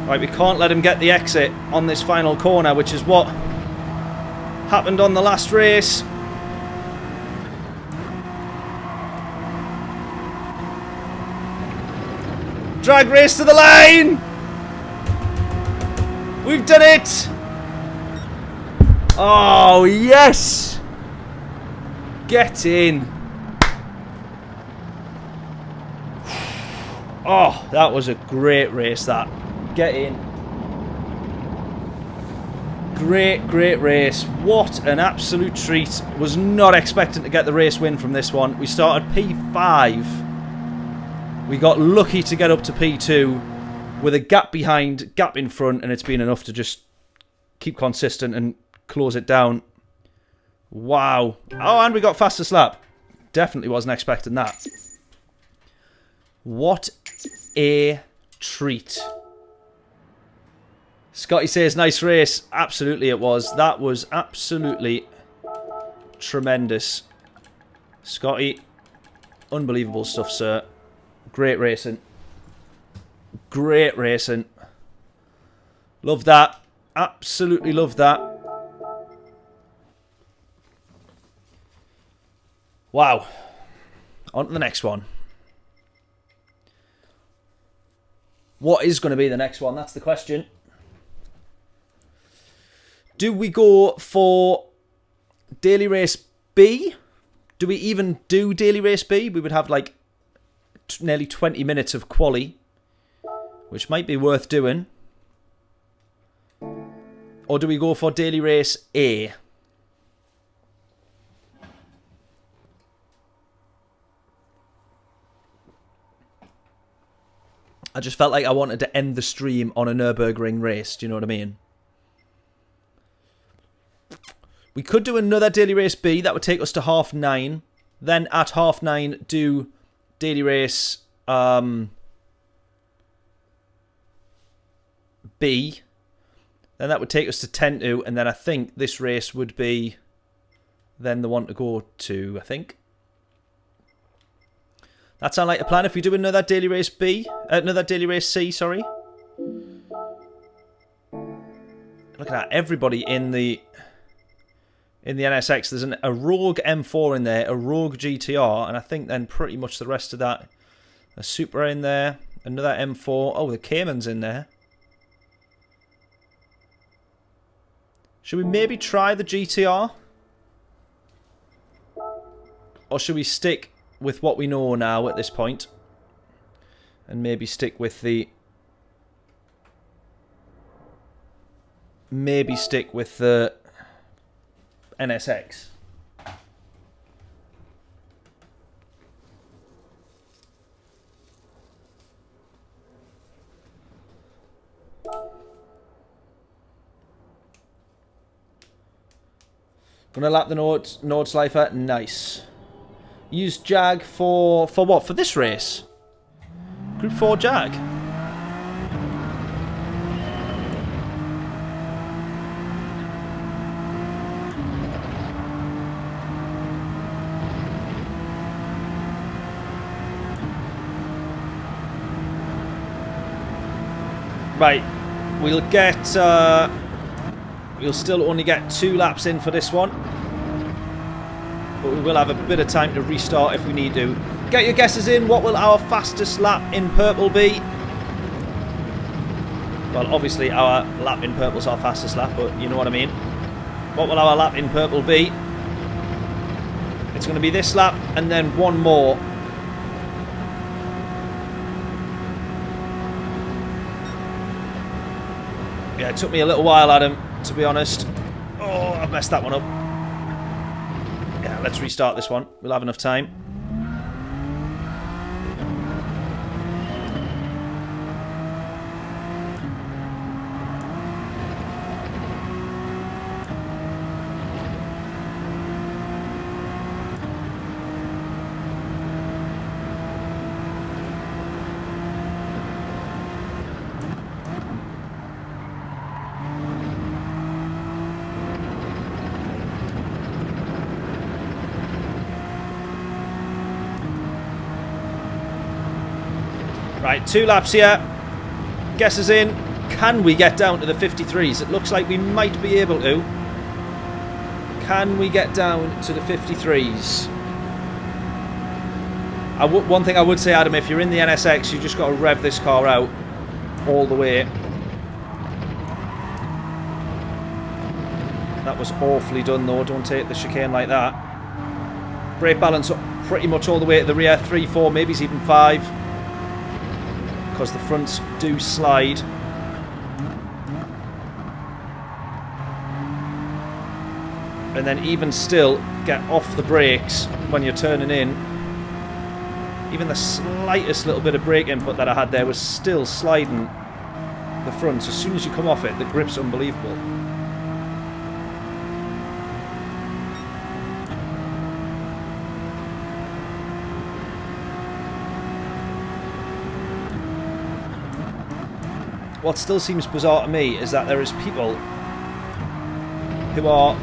Right, we can't let him get the exit on this final corner, which is what happened on the last race. Drag race to the line! We've done it! Oh, yes! Get in. Oh, that was a great race, that. Get in. Great, great race. What an absolute treat. Was not expecting to get the race win from this one. We started P5. We got lucky to get up to P2 with a gap behind, gap in front, and it's been enough to just keep consistent and close it down. Wow. Oh, and we got fastest lap. Definitely wasn't expecting that. What a treat. Scotty says, nice race. Absolutely it was. That was absolutely tremendous. Scotty, unbelievable stuff, sir. Great racing. Great racing. Love that. Absolutely love that. Wow. On to the next one. What is going to be the next one? That's the question. Do we go for Daily Race B? Do we even do Daily Race B? We would have like nearly 20 minutes of quali, which might be worth doing. Or do we go for Daily Race A? I just felt like I wanted to end the stream on a Nürburgring race. Do you know what I mean? We could do another Daily Race B. That would take us to 9:30. Then at 9:30, do Daily Race B. Then that would take us to 10:00. And then I think this race would be then the one to go to, I think. That sound like a plan if we do another Daily Race B? Another Daily Race C, sorry. Look at that. Everybody in the NSX. There's a Rogue M4 in there, a Rogue GTR, and I think then pretty much the rest of that. A Supra in there, another M4. Oh, the Cayman's in there. Should we maybe try the GTR? Or should we stick with what we know now at this point? And maybe stick with the... Maybe stick with the NSX. Gonna lap the Nordschleifer. Nice. Use Jag for what? For this race? Group 4 Jag. Right. We'll get... we'll still only get 2 laps in for this one. But we will have a bit of time to restart if we need to. Get your guesses in. What will our fastest lap in purple be? Well, obviously our lap in purple is our fastest lap, but you know what I mean. What will our lap in purple be? It's going to be this lap and then one more. Yeah, it took me a little while, Adam, to be honest. Oh, I've messed that one up. Yeah, let's restart this one. We'll have enough time. Right, 2 laps here. Guesses in. Can we get down to the 53s? It looks like we might be able to. Can we get down to the 53s? One thing I would say, Adam, if you're in the NSX, you just got to rev this car out all the way. That was awfully done, though. Don't take the chicane like that. Brake balance up pretty much all the way to the rear. 3, 4, maybe even 5. Because the fronts do slide. And then even still, get off the brakes when you're turning in. Even the slightest little bit of brake input that I had there was still sliding the front. As soon as you come off it, the grip's unbelievable. What still seems bizarre to me is that there is people who are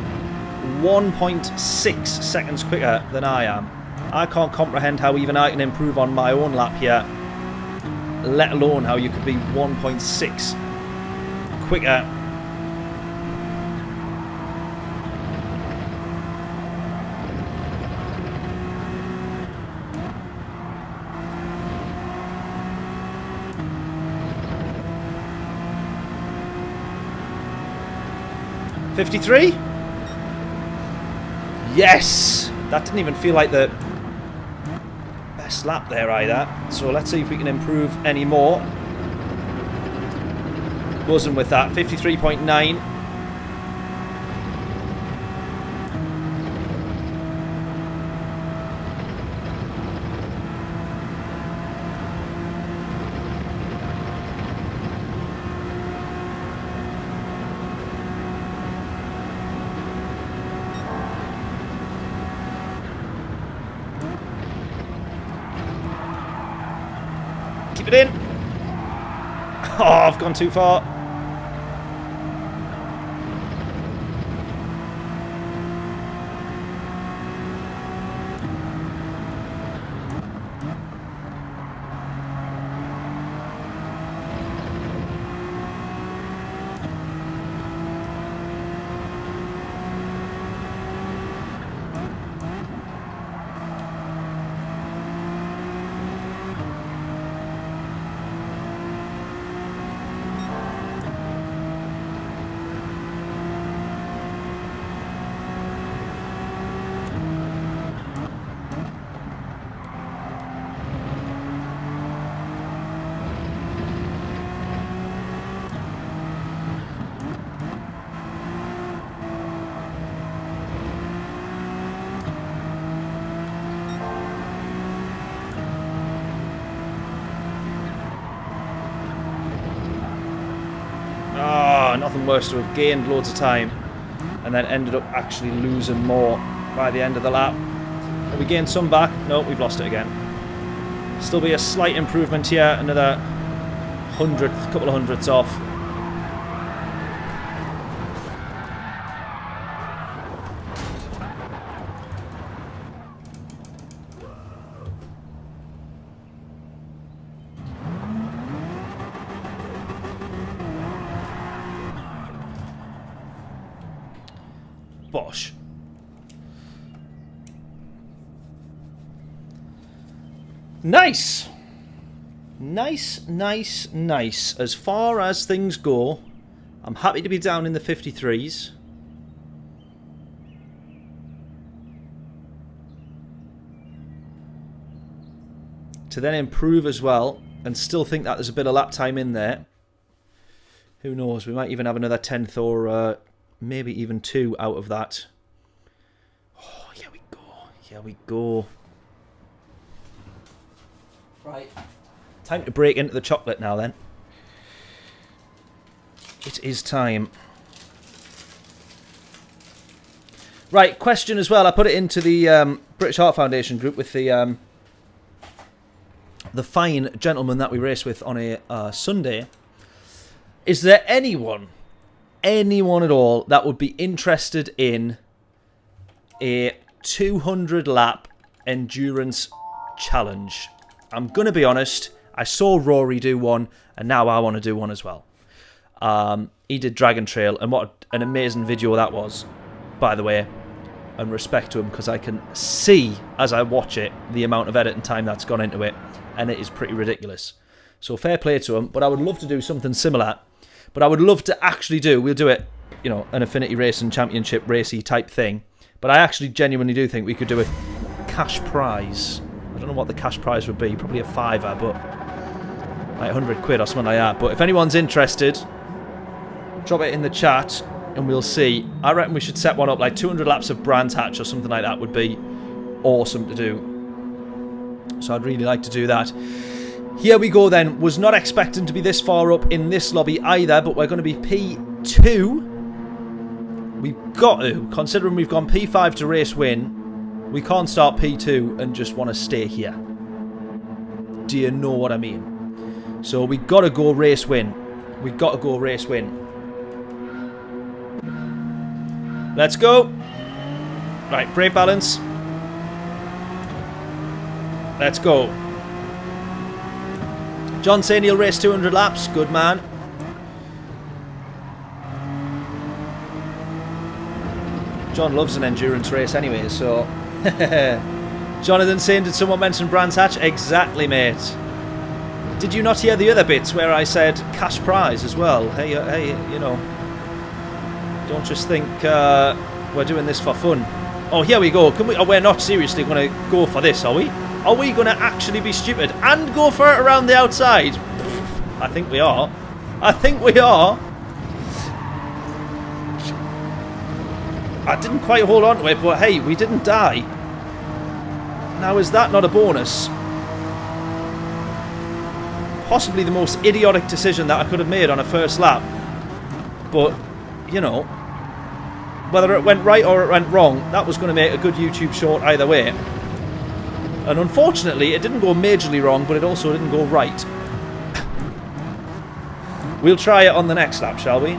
1.6 seconds quicker than I am. I can't comprehend how even I can improve on my own lap here let alone how you could be 1.6 quicker. $53? Yes! That didn't even feel like the best lap there either. So let's see if we can improve any more. Buzzing with that. 53.9. Keep it in. Oh, I've gone too far. Nothing worse to have gained loads of time and then ended up actually losing more by the end of the lap. Have we gained some back? No, we've lost it again. Still be a slight improvement here, another hundredth, couple of hundredths off. Bosh. Nice. Nice. As far as things go, I'm happy to be down in the 53s. To then improve as well, and still think that there's a bit of lap time in there. Who knows, we might even have another 10th or maybe even 2 out of that. Oh, here we go. Here we go. Right. Time to break into the chocolate now then. It is time. Right, question as well. I put it into the British Heart Foundation group with the fine gentleman that we race with on a Sunday. Is there anyone at all that would be interested in a 200 lap endurance challenge? I'm going to be honest, I saw Rory do one and now I want to do one as well. He did Dragon Trail and what an amazing video that was, by the way, and respect to him because I can see as I watch it the amount of editing time that's gone into it and it is pretty ridiculous. So fair play to him, but I would love to do something similar. But I would love to actually do, we'll do it, you know, an Affinity Racing Championship racy type thing. But I actually genuinely do think we could do a cash prize. I don't know what the cash prize would be, probably a £5, but like 100 quid or something like that. But if anyone's interested, drop it in the chat and we'll see. I reckon we should set one up, like 200 laps of Brands Hatch or something like that would be awesome to do. So I'd really like to do that. Here we go then. Was not expecting to be this far up in this lobby either, but we're going to be P2. We've got to, considering we've gone P5 to race win, we can't start P2 and just want to stay here. Do you know what I mean? So we got to go race win. We got to go race win. Let's go. Right, brake balance. Let's go. John saying he'll race 200 laps. Good man. John loves an endurance race anyway, so... Jonathan saying, did someone mention Brands Hatch? Exactly, mate. Did you not hear the other bits where I said cash prize as well? Hey, you know... Don't just think we're doing this for fun. Oh, here we go. Can we? Oh, we're not seriously going to go for this, are we? Are we going to actually be stupid and go for it around the outside? I think we are. I think we are. I didn't quite hold on to it, but hey, we didn't die. Now, is that not a bonus? Possibly the most idiotic decision that I could have made on a first lap. But, you know, whether it went right or it went wrong, that was going to make a good YouTube short either way. And unfortunately, it didn't go majorly wrong, but it also didn't go right. We'll try it on the next lap, shall we?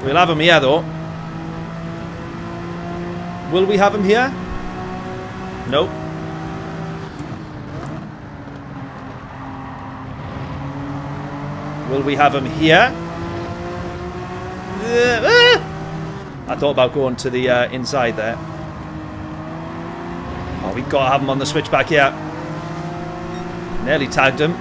We'll have him here, though. Will we have him here? Nope. Will we have him here? I thought about going to the inside there. Oh, we've got to have him on the switchback here. Nearly tagged him.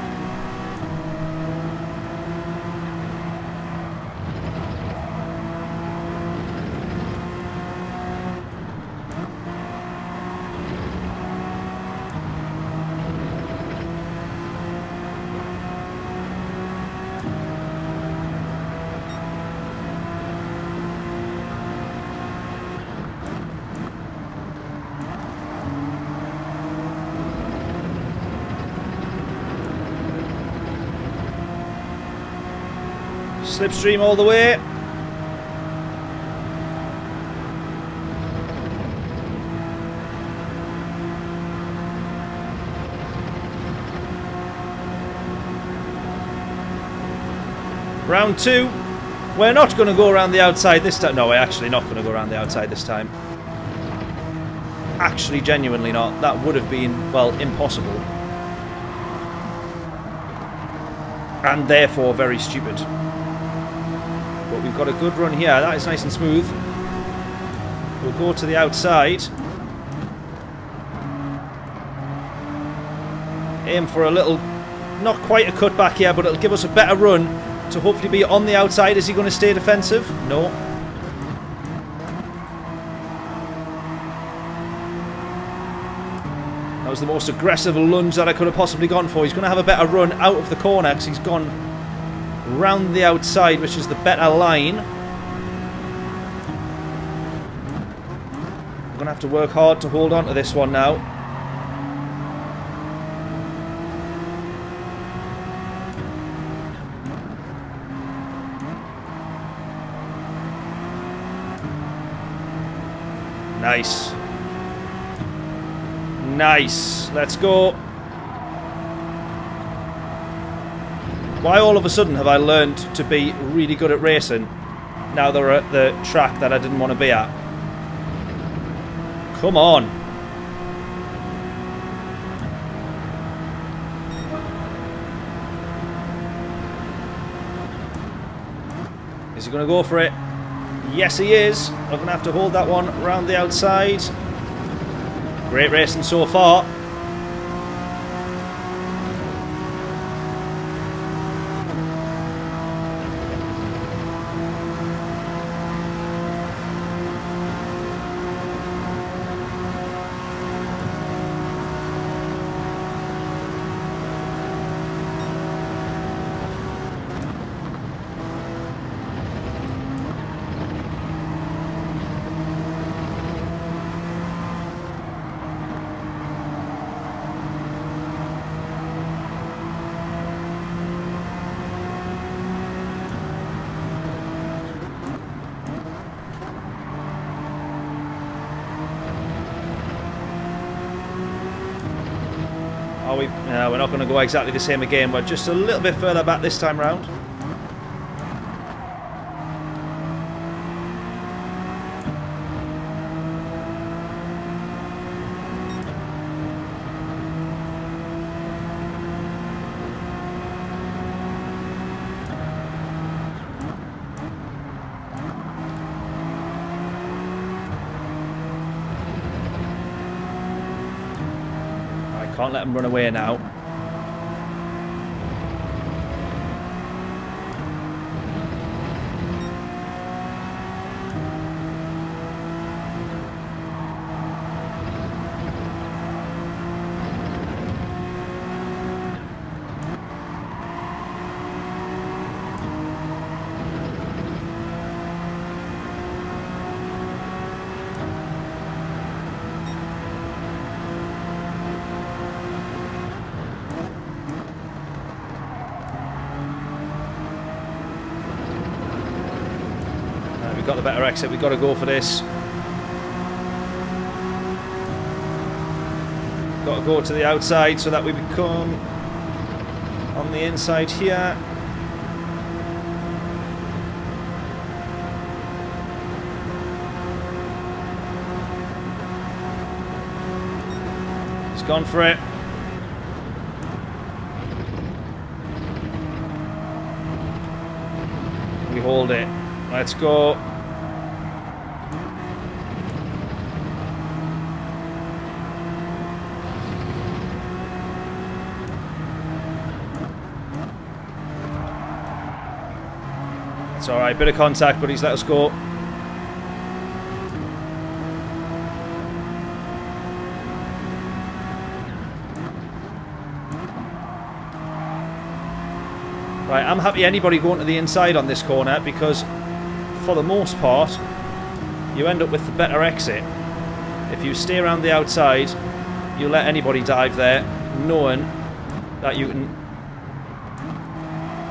Slipstream all the way. Round 2. We're not going to go around the outside this time. No, we're actually not going to go around the outside this time. Actually, genuinely not. That would have been, well, impossible. And therefore very stupid. But we've got a good run here. That is nice and smooth. We'll go to the outside. Aim for a little, not quite a cutback here, but it'll give us a better run to hopefully be on the outside. Is he going to stay defensive? No. That was the most aggressive lunge that I could have possibly gone for. He's going to have a better run out of the corner because he's gone round the outside, which is the better line. We're going to have to work hard to hold on to this one now. Nice. Nice. Let's go. Why all of a sudden have I learned to be really good at racing now they're at the track that I didn't want to be at? Come on. Is he going to go for it? Yes, he is. I'm going to have to hold that one around the outside. Great racing so far. No, we're not going to go exactly the same again. We're just a little bit further back this time round. Can't let him run away now. We've got the better exit. We've got to go for this. Got to go to the outside so that we become on the inside here. He's gone for it. We hold it. Let's go. It's alright, bit of contact, but he's let us go. Right, I'm happy anybody going to the inside on this corner because for the most part you end up with the better exit. If you stay around the outside, you let anybody dive there, knowing that you can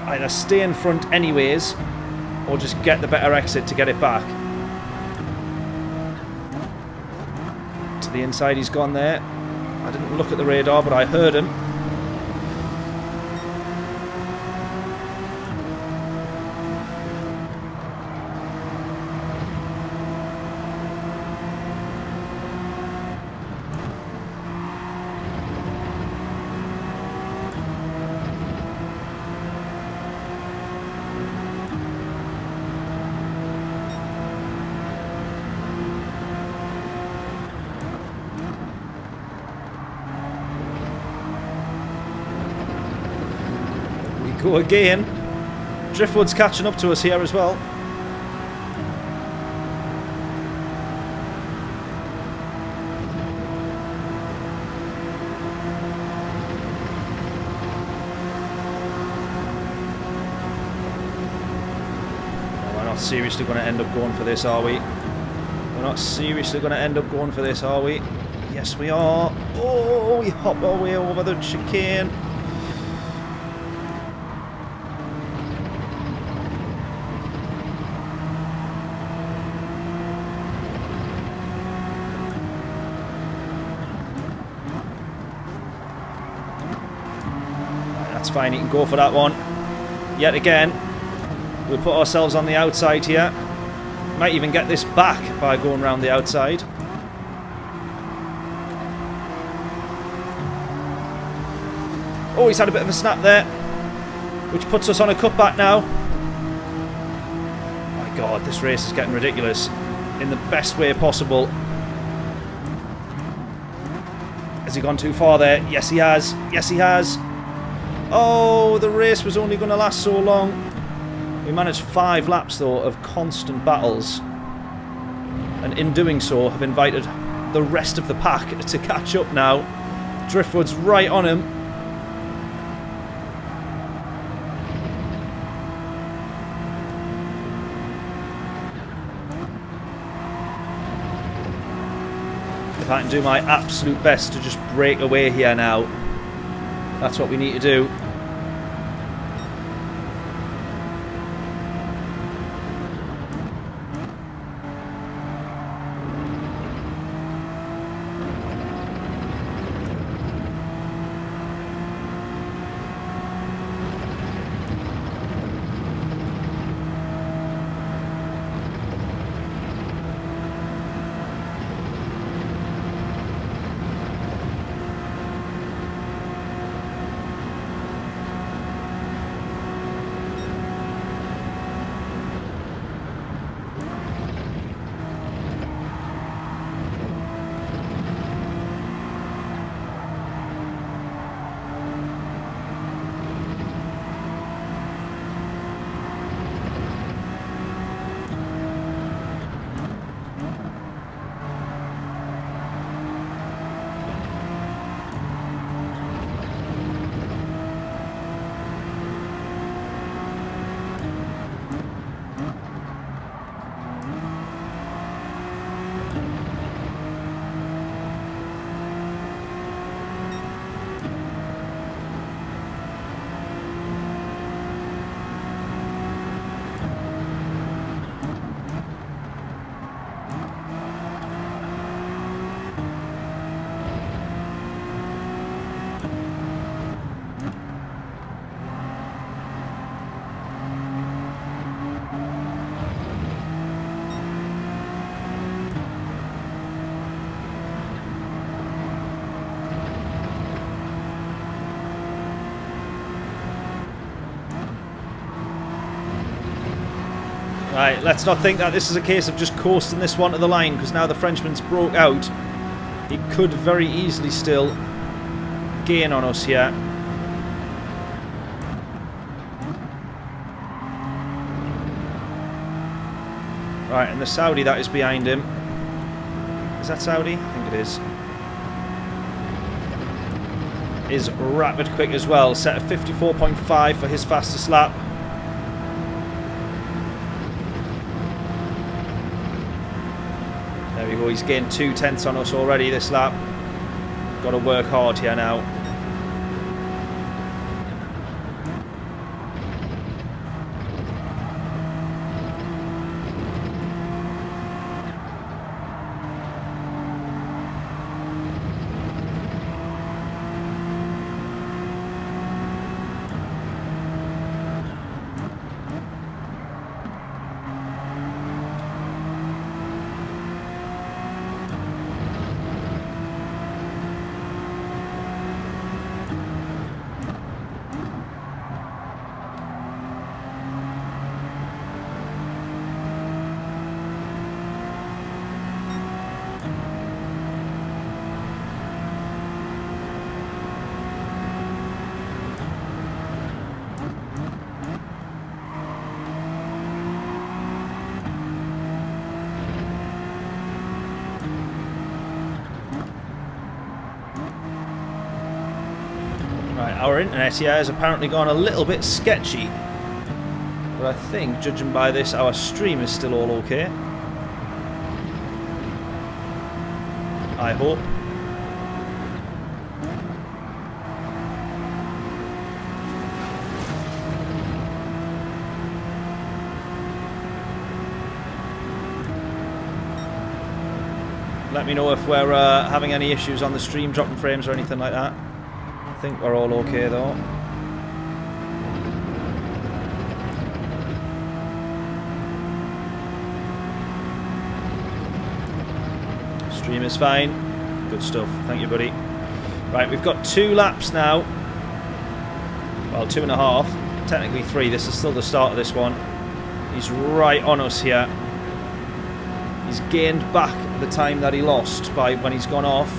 either stay in front anyways or just get the better exit to get it back. To the inside he's gone there. I didn't look at the radar, but I heard him. Go again. Driftwood's catching up to us here as well. Oh, we're not seriously going to end up going for this, are we? We're not seriously going to end up going for this, are we? Yes, we are. Oh, we hop our way over the chicane. Fine, he can go for that one. Yet again, we'll put ourselves on the outside here. Might even get this back by going around the outside. Oh, he's had a bit of a snap there, which puts us on a cutback now. My God, this race is getting ridiculous in the best way possible. Has he gone too far there? Yes, he has. Yes, he has. Oh, the race was only going to last so long. We managed 5 laps, though, of constant battles. And in doing so, have invited the rest of the pack to catch up now. Driftwood's right on him. If I can do my absolute best to just break away here now, that's what we need to do. Right, let's not think that this is a case of just coasting this one to the line, because now the Frenchman's broke out. He could very easily still gain on us here. Right, and the Saudi that is behind him. Is that Saudi? I think it is. Is rapid quick as well. Set of 54.5 for his fastest lap. There we go. He's gained 2/10 on us already this lap. Got to work hard here now. Our internet here has apparently gone a little bit sketchy, but I think, judging by this, our stream is still all okay. I hope. Let me know if we're having any issues on the stream, dropping frames or anything like that. I think we're all okay though. Stream is fine. Good stuff. Thank you, buddy. Right, we've got 2 laps now. Well, 2.5. Technically 3. This is still the start of this one. He's right on us here. He's gained back the time that he lost by when he's gone off.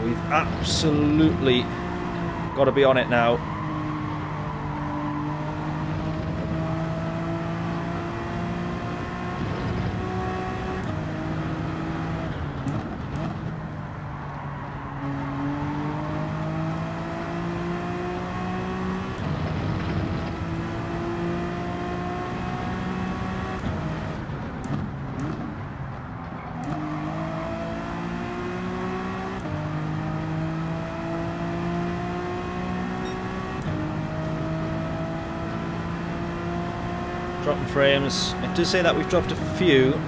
We've absolutely got to be on it now. Dropping frames. It does say that we've dropped a few,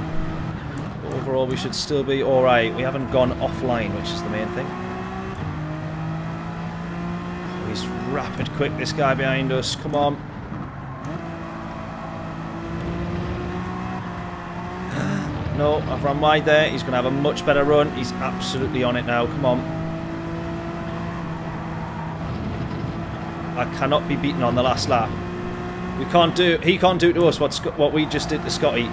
but overall we should still be alright. We haven't gone offline, which is the main thing. Oh, he's rapid quick, this guy behind us. Come on. No, I've run wide there. He's going to have a much better run. He's absolutely on it now. Come on. I cannot be beaten on the last lap. We can't do. He can't do to us what we just did to Scotty.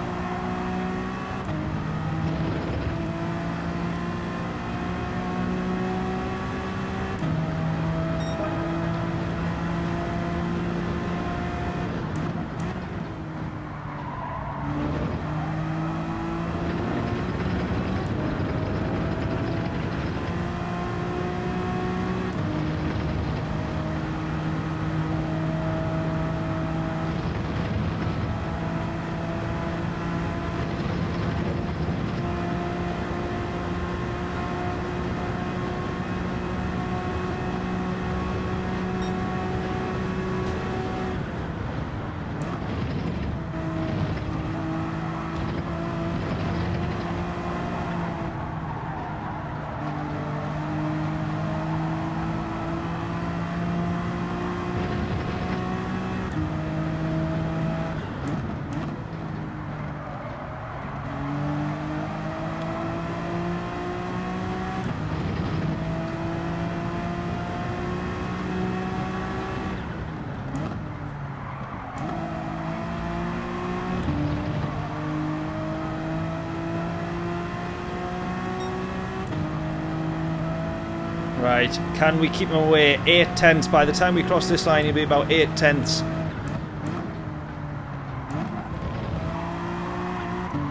Right, can we keep him away? 8 tenths. By the time we cross this line, he'll be about 8 tenths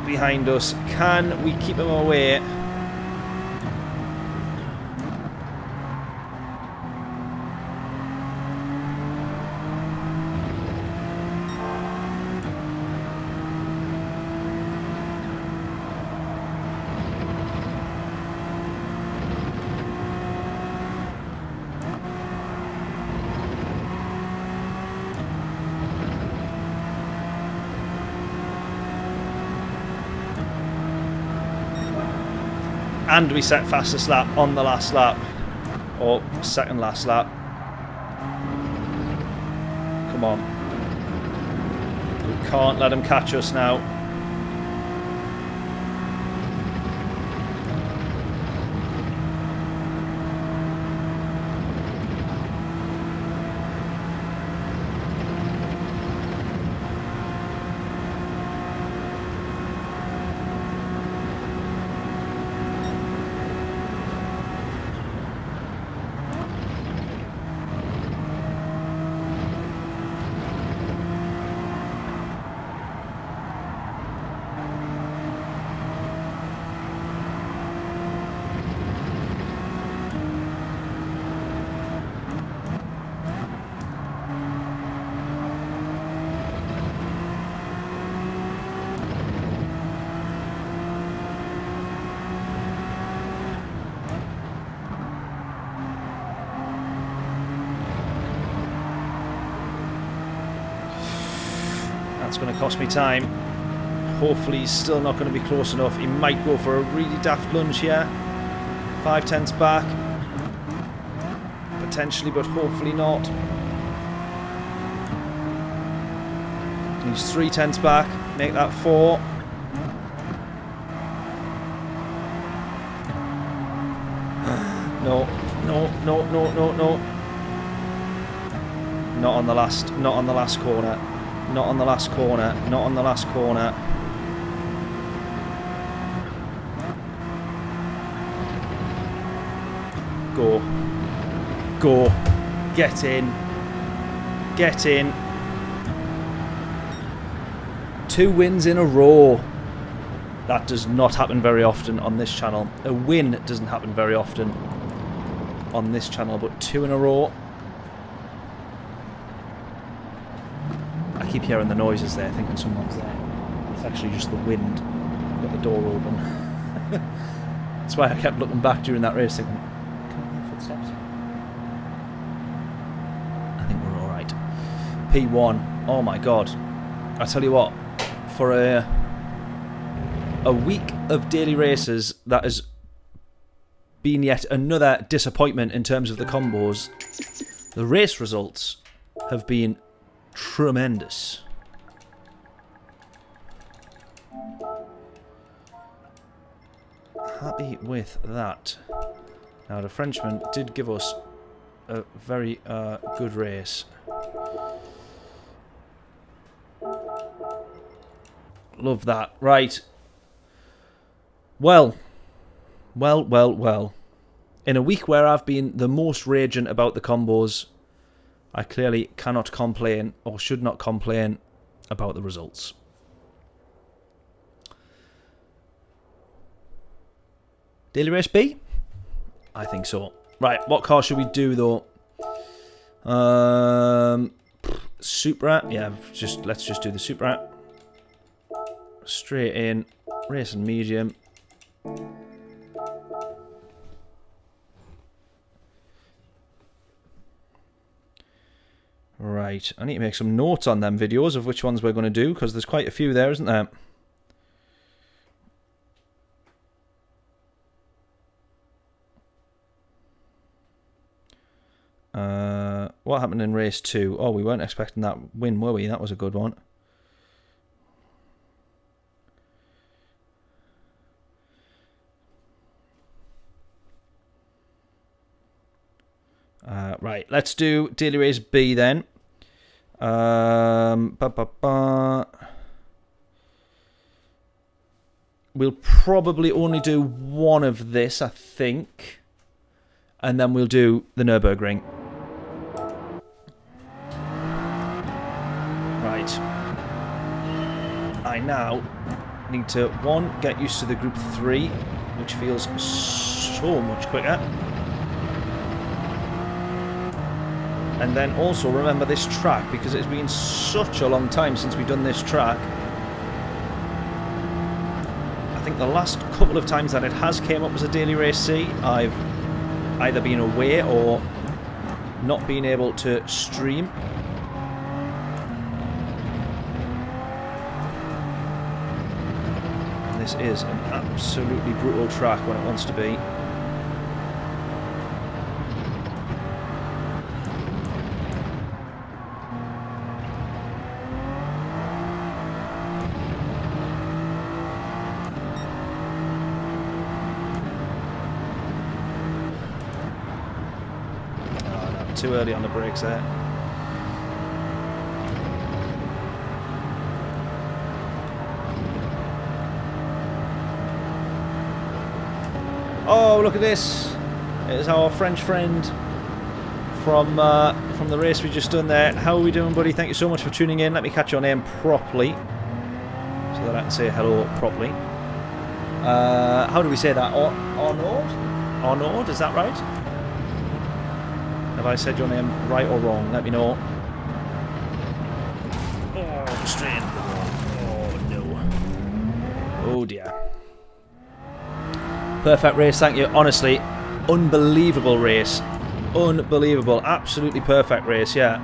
behind us. Can we keep him away? And we set fastest lap on the last lap. Or second last lap. Come on. We can't let him catch us now. That's going to cost me time. Hopefully he's still not going to be close enough. He might go for a really daft lunge here. 5 tenths back. Potentially, but hopefully not. He's 3 tenths back. Make that 4. No. Not on the last corner. Not on the last corner. Not on the last corner. Go. Go. Get in. Get in. 2 wins in a row. That does not happen very often on this channel. A win doesn't happen very often on this channel, but 2 in a row. I keep hearing the noises there, thinking someone's there. It's actually just the wind. I've got the door open. That's why I kept looking back during that race, thinking, can I hear footsteps? I think we're all right. P1. Oh my god! I tell you what, for a week of daily races, that has been yet another disappointment in terms of the combos. The race results have been tremendous. Happy with that. Now the Frenchman did give us a very good race. Love that. Right. Well. In a week where I've been the most raging about the combos, I clearly cannot complain, or should not complain, about the results. Daily race B? I think so. Right, what car should we do though? Supra? Yeah, let's just do the Supra. Straight in, racing medium. Right, I need to make some notes on them videos of which ones we're going to do, because there's quite a few there, isn't there? What happened in race 2? Oh, we weren't expecting that win, were we? That was a good one. Right, let's do daily race B then. We'll probably only do one of this, I think. and then we'll do the Nürburgring. Right. I now need to, one, get used to the Group 3, which feels so much quicker. And then also remember this track, because it's been such a long time since we've done this track. I think the last couple of times that it has came up as a daily race C, I've either been away or not been able to stream. And this is an absolutely brutal track when it wants to be. Too early on the brakes there. Oh, look at this! It's our French friend from the race we just done there. How are we doing, buddy? Thank you so much for tuning in. Let me catch your name properly, so that I can say hello properly. How do we say that? Arnaud? Arnaud, is that right? Have I said your name right or wrong? Let me know. Oh, straight into the wall. Oh, no. Oh, dear. Perfect race, thank you. Honestly, unbelievable race. Unbelievable. Absolutely perfect race, yeah.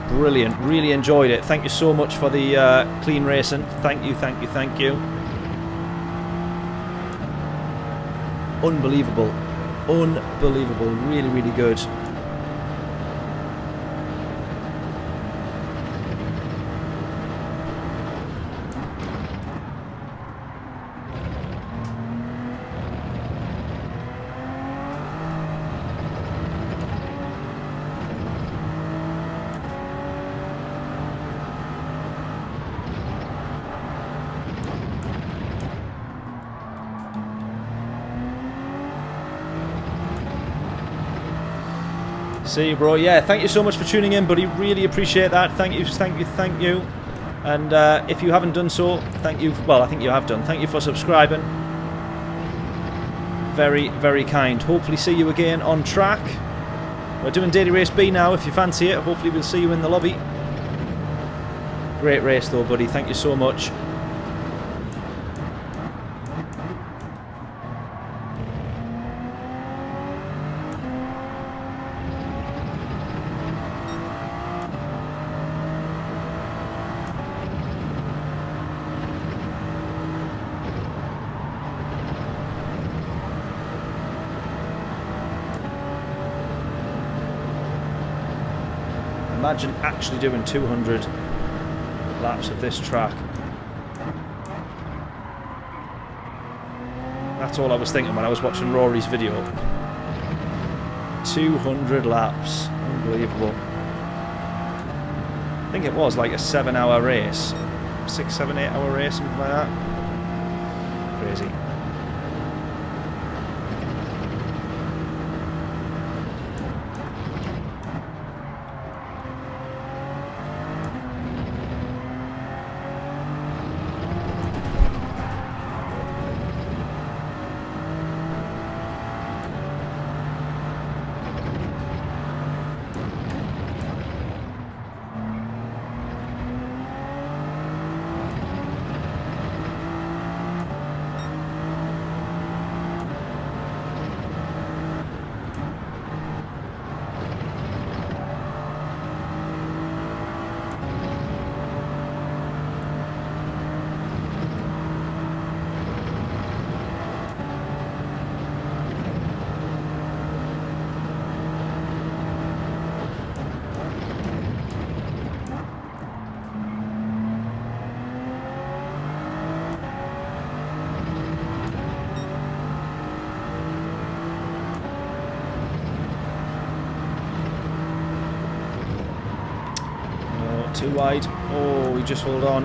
Brilliant. Really enjoyed it. Thank you so much for the clean racing. Thank you, thank you, thank you. Unbelievable. Unbelievable, really, really good. See you, bro. Yeah, thank you so much for tuning in, buddy. Really appreciate that. Thank you, thank you, thank you. And if you haven't done so, thank you. Well, I think you have done. Thank you for subscribing. Very, very kind. Hopefully see you again on track. We're doing Daily Race B now, if you fancy it. Hopefully we'll see you in the lobby. Great race though, buddy. Thank you so much. Imagine actually doing 200 laps of this track. That's all I was thinking when I was watching Rory's video. 200 laps. Unbelievable. I think it was like a 7-hour race. 6, 7, 8-hour race, something like that. Crazy. Too wide. Oh, we just hold on.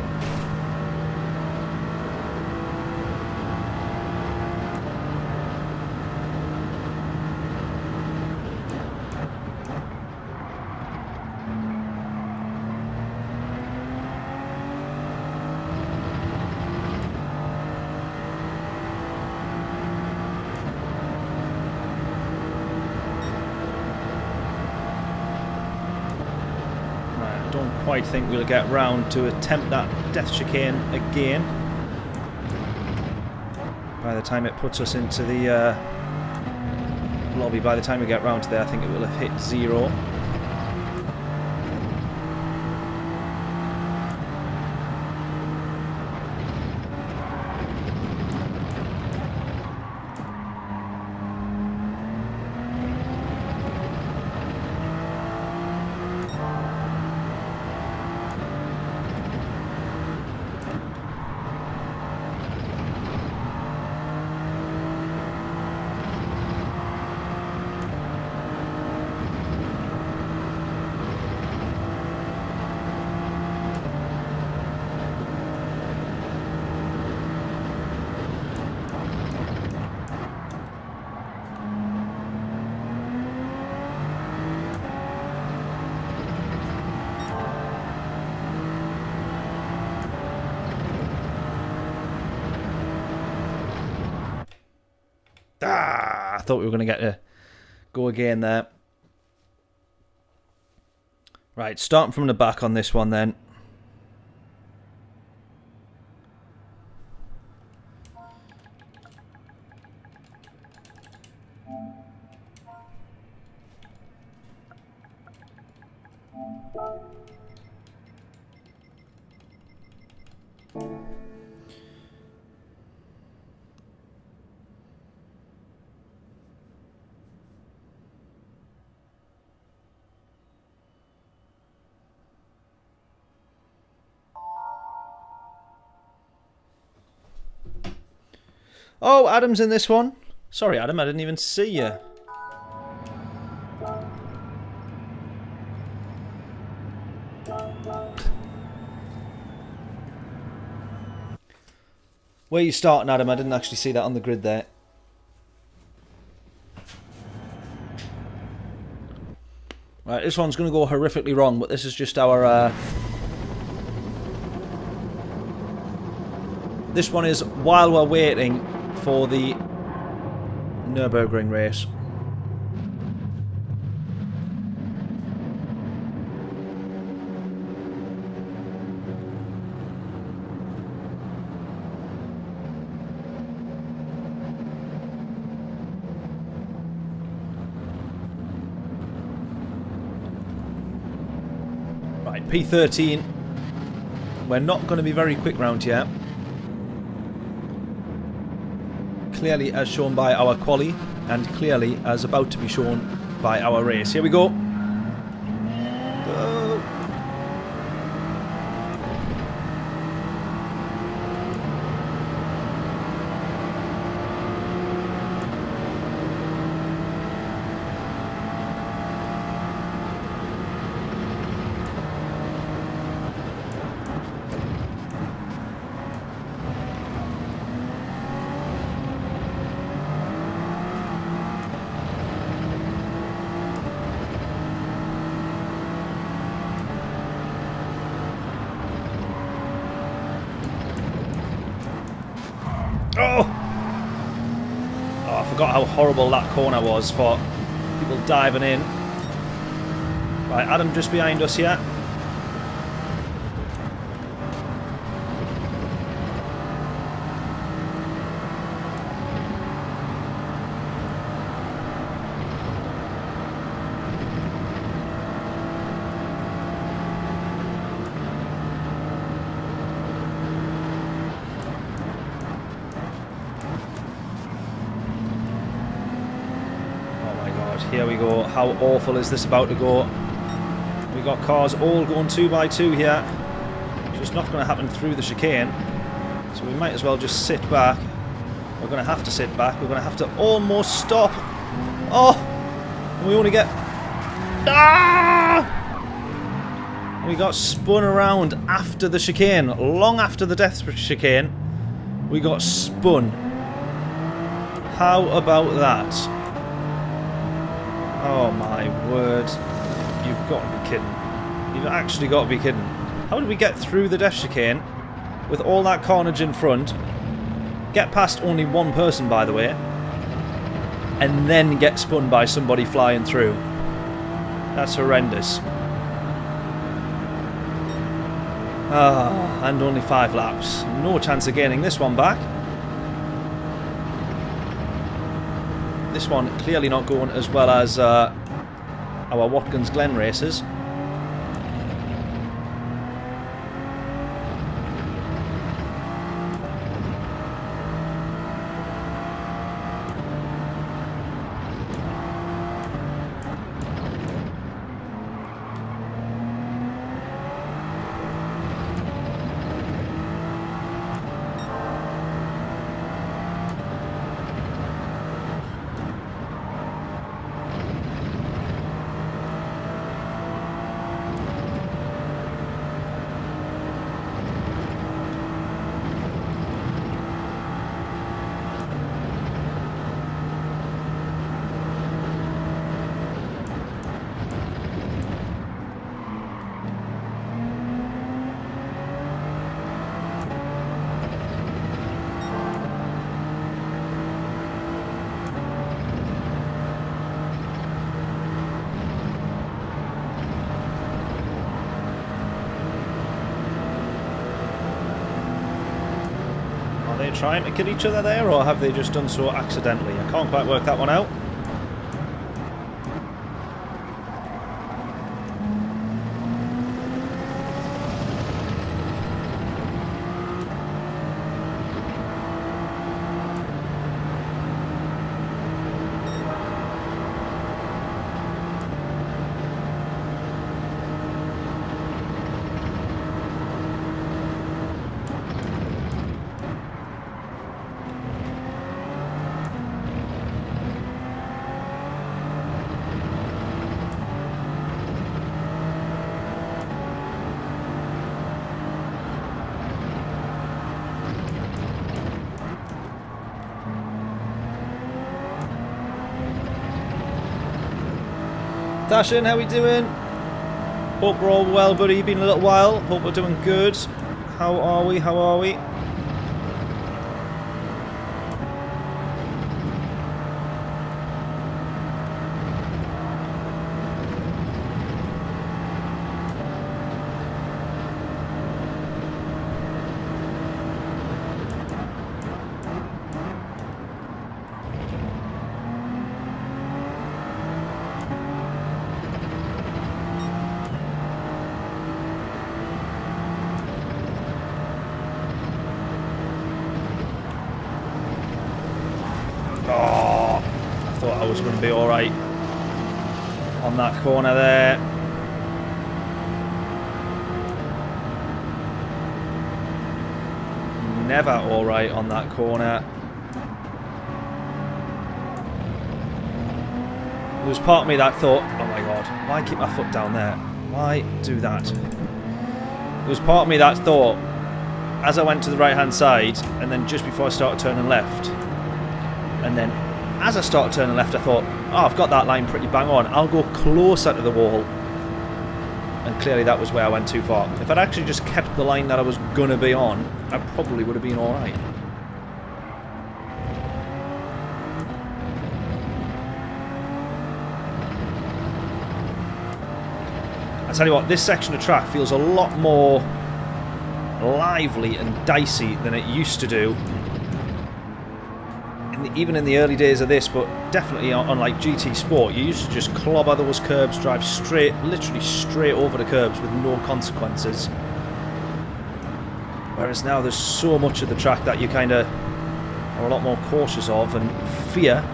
quite think we'll get round to attempt that death chicane again. By the time it puts us into the lobby, by the time we get round to there, I think it will have hit 0. I thought we were going to get to go again there. Right, starting from the back on this one then. Oh, Adam's in this one. Sorry, Adam, I didn't even see you. Where are you starting, Adam? I didn't actually see that on the grid there. Right, this one's going to go horrifically wrong, but this is just our... This one is while we're waiting for the Nürburgring race. Right, P13. We're not going to be very quick round here. Clearly as shown by our quali, and clearly as about to be shown by our race. Here we go. Go. Oh! Oh, I forgot how horrible that corner was for people diving in. Right, Adam just behind us here. Here we go. How awful is this about to go? We got cars all going 2x2 here. It's just not going to happen through the chicane. So we might as well just sit back. We're going to have to sit back. We're going to have to almost stop. Oh! And we only get... Ah! We got spun around after the chicane. Long after the death chicane. We got spun. How about that? Oh my word. You've got to be kidding. You've actually got to be kidding. How did we get through the death chicane with all that carnage in front, get past only one person by the way, and then get spun by somebody flying through? That's horrendous. And only 5 laps. No chance of gaining this one back. This one clearly not going as well as our Watkins Glen races. Are they trying to kill each other there, or have they just done so accidentally? I can't quite work that one out. Dashin, how we doing? Hope we're all well, buddy. Been a little while. Hope we're doing good. How are we? How are we? I was going to be alright on that corner there. Never alright on that corner. There was part of me that thought, oh my god, why keep my foot down there? Why do that? There was part of me that thought, as I went to the right hand side, and then just before I started turning left, and then as I started turning left, I thought, oh, I've got that line pretty bang on. I'll go closer to the wall. And clearly that was where I went too far. If I'd actually just kept the line that I was going to be on, I probably would have been alright. I tell you what, this section of track feels a lot more lively and dicey than it used to do. Even in the early days of this, but definitely on like GT Sport, you used to just clobber those curbs, drive straight, literally straight over the curbs with no consequences. Whereas now there's so much of the track that you kind of are a lot more cautious of and fear.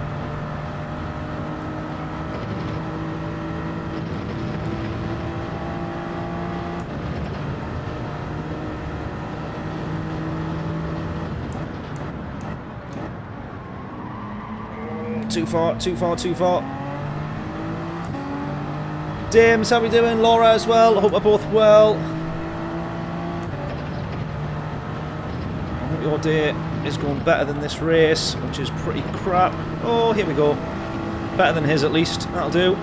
Too far, too far, too far. Dims, how we doing? Laura as well. I hope we're both well. I hope your day is going better than this race, which is pretty crap. Oh, here we go. Better than his at least. That'll do.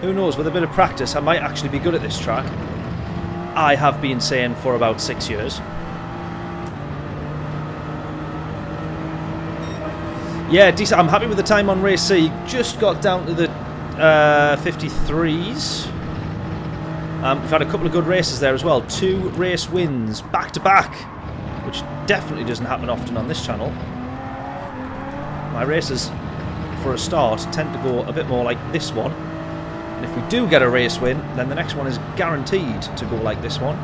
Who knows, with a bit of practice I might actually be good at this track. I have been saying for about 6 years. Yeah, decent. I'm happy with the time on race C. Just got down to the 53s. We've had a couple of good races there as well. 2 race wins back to back, which definitely doesn't happen often on this channel. My races, for a start, tend to go a bit more like this one. And if we do get a race win, then the next one is guaranteed to go like this one.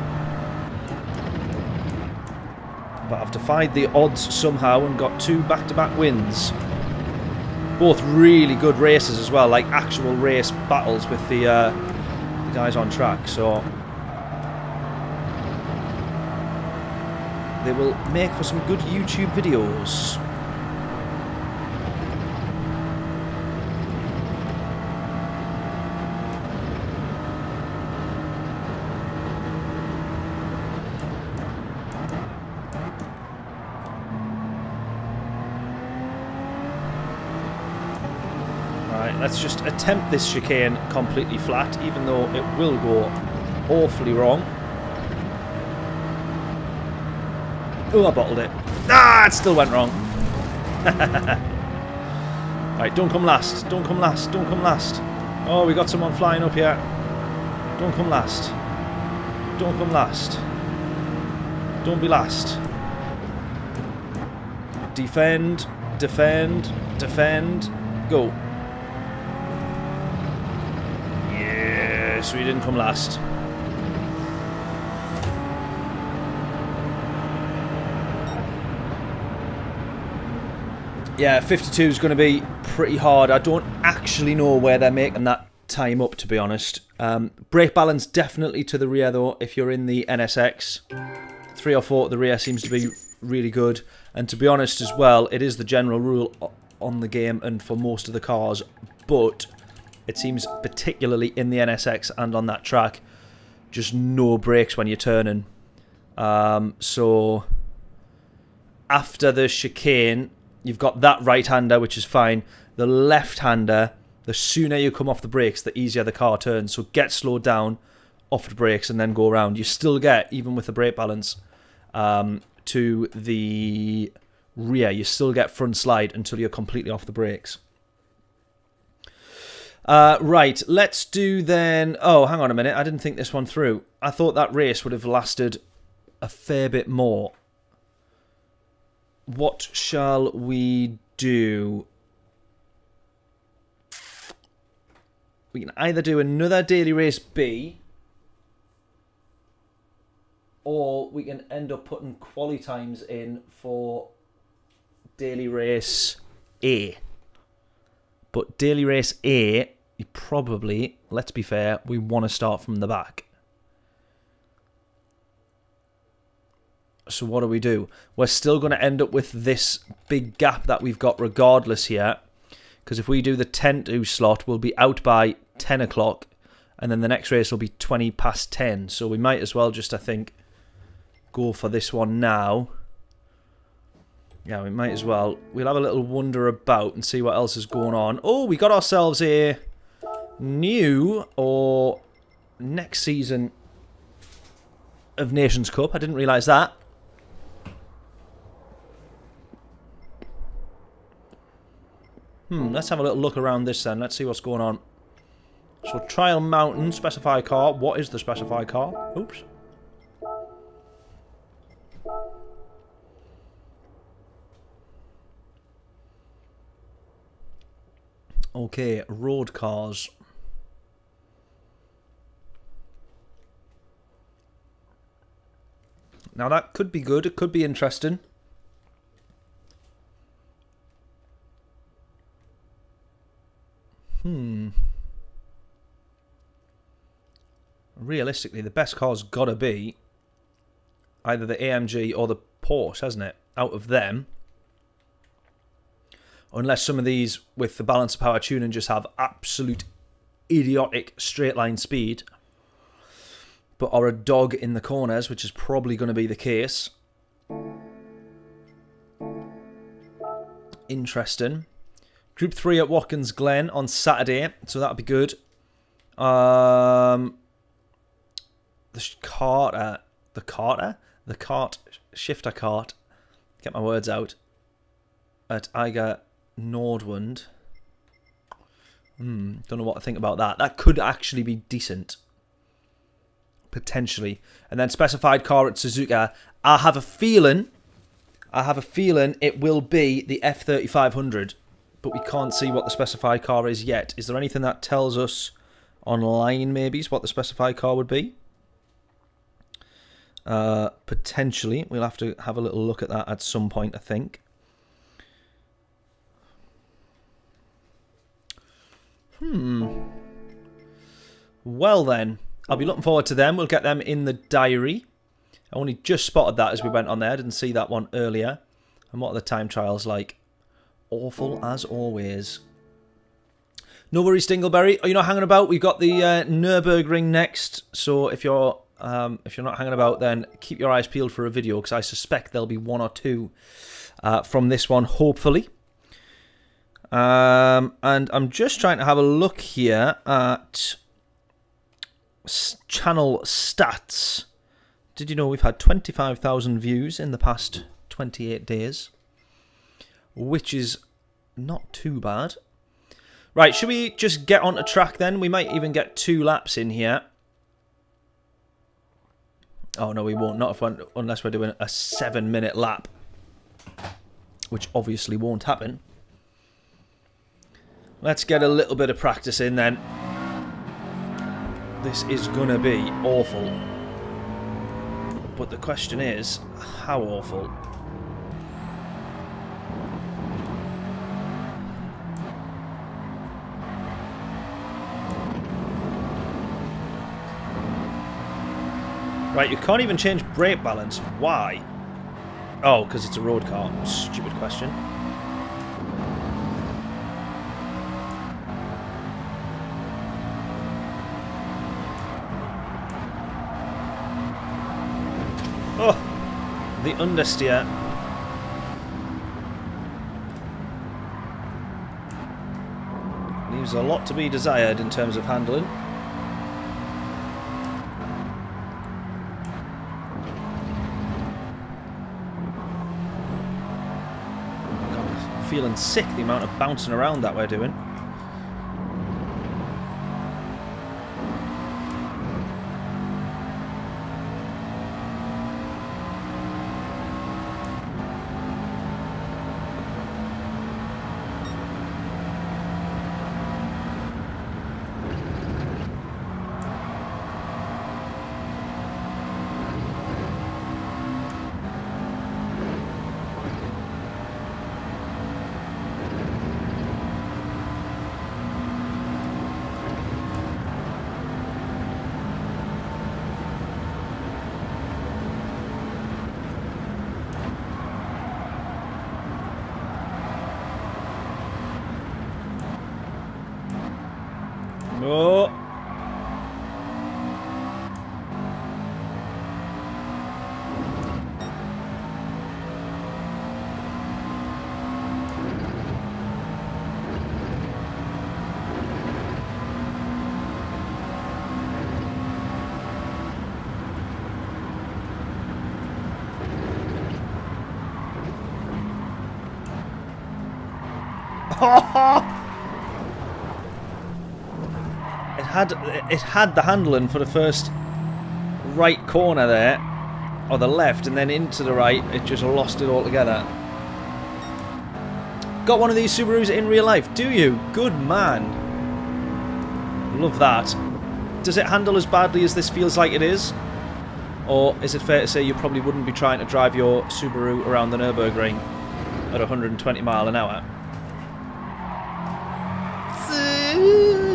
But I've defied the odds somehow and got 2 back-to-back wins. Both really good races as well, like actual race battles with the guys on track. So they will make for some good YouTube videos. Let's just attempt this chicane completely flat, even though it will go awfully wrong. Oh, I bottled it. Ah, it still went wrong. Right, don't come last. Don't come last. Don't come last. Oh, we got someone flying up here. Don't come last. Don't come last. Don't be last. Defend. Defend. Defend. Go. So he didn't come last. Yeah, 52 is going to be pretty hard. I don't actually know where they're making that time up, to be honest. Brake balance definitely to the rear, though, if you're in the NSX. 3 or 4 at the rear seems to be really good. And to be honest as well, it is the general rule on the game and for most of the cars, but it seems particularly in the NSX and on that track, just no brakes when you're turning. So after the chicane, you've got that right-hander, which is fine. The left-hander, the sooner you come off the brakes, the easier the car turns. So get slowed down, off the brakes, and then go around. You still get, even with the brake balance, to the rear, you still get front slide until you're completely off the brakes. Right, let's do then... Oh, hang on a minute. I didn't think this one through. I thought that race would have lasted a fair bit more. What shall we do? We can either do another daily race B, or we can end up putting quali times in for daily race A. But daily race A, you probably, let's be fair, we want to start from the back. So what do we do? We're still going to end up with this big gap that we've got regardless here. Because if we do the 10-2 slot, we'll be out by 10 o'clock. And then the next race will be 20 past 10. So we might as well just, I think, go for this one now. Yeah, we might as well. We'll have a little wander about and see what else is going on. Oh, we got ourselves a new or next season of Nations Cup. I didn't realise that. Let's have a little look around this then. Let's see what's going on. So, Trial Mountain, specify car. What is the specified car? Oops. Okay, road cars. Now that could be good. It could be interesting. Realistically, the best car's got to be either the AMG or the Porsche, hasn't it? Out of them. Unless some of these with the balance of power tuning just have absolute idiotic straight line speed, but are a dog in the corners, which is probably going to be the case. Interesting. Group 3 at Watkins Glen on Saturday, so that'll be good. The cart shifter cart. Get my words out. At Eiger Nordwand. Don't know what to think about that. That could actually be decent. Potentially. And then specified car at Suzuka. I have a feeling it will be the F3500. But we can't see what the specified car is yet. Is there anything that tells us online maybe is what the specified car would be? Potentially. We'll have to have a little look at that at some point, I think. Well then, I'll be looking forward to them. We'll get them in the diary. I only just spotted that as we went on there. I didn't see that one earlier. And what are the time trials like? Awful as always. No worries, Dingleberry. Are you not hanging about? We've got the Nürburgring next. So if you're not hanging about, then keep your eyes peeled for a video, because I suspect there'll be one or two from this one, hopefully. And I'm just trying to have a look here at channel stats. Did you know we've had 25,000 views in the past 28 days? Which is not too bad. Right, should we just get on a track then? We might even get 2 laps in here. Oh no, we won't. Not unless we're doing a 7-minute lap. Which obviously won't happen. Let's get a little bit of practice in then. This is gonna be awful. But the question is, how awful? Right, you can't even change brake balance. Why? Oh, because it's a road car. Stupid question. Oh, the understeer. Leaves a lot to be desired in terms of handling. God, I'm feeling sick, the amount of bouncing around that we're doing. Oh. It had the handling for the first right corner there, or the left, and then into the right, it just lost it altogether. Got one of these Subarus in real life, do you? Good man. Love that. Does it handle as badly as this feels like it is? Or is it fair to say you probably wouldn't be trying to drive your Subaru around the Nürburgring at 120 mile an hour?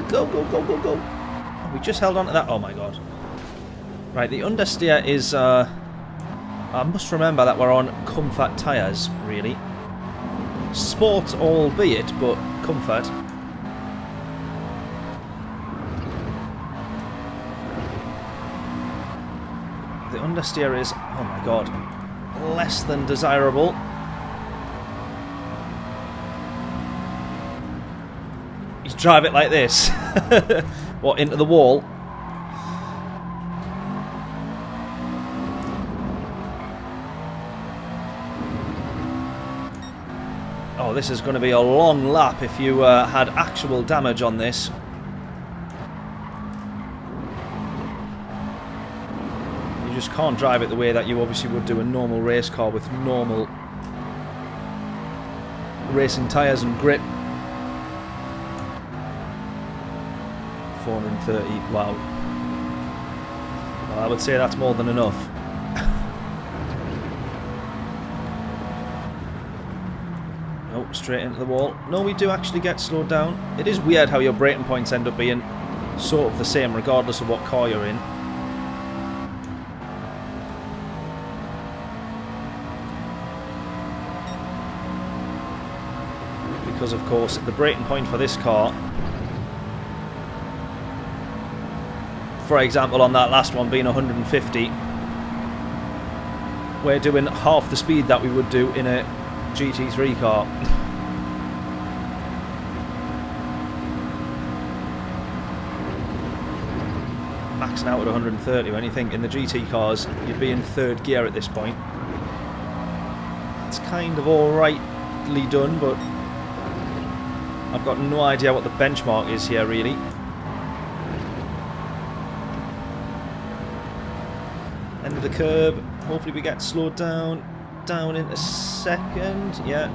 Go, go, go, go, go. Oh, we just held on to that. Oh my god. Right, the understeer is... I must remember that we're on comfort tyres, really. Sport albeit, but comfort. The understeer is, oh my god, less than desirable. You drive it like this. What, into the wall? Oh, Oh, this is going to be a long lap if you had actual damage on this. You just can't drive it the way that you obviously would do a normal race car with normal racing tyres and grip. 430, wow. Well, I would say that's more than enough. Oh, straight into the wall. No, we do actually get slowed down. It is weird how your braking points end up being sort of the same regardless of what car you're in. Because of course the braking point for this car, for example on that last one being 150, we're doing half the speed that we would do in a GT3 car. Maxing out at 130 when you think in the GT cars you'd be in third gear at this point. It's kind of alrightly done, but I've got no idea what the benchmark is here really. End of the curb. Hopefully we get slowed down. Down in a second. Yeah.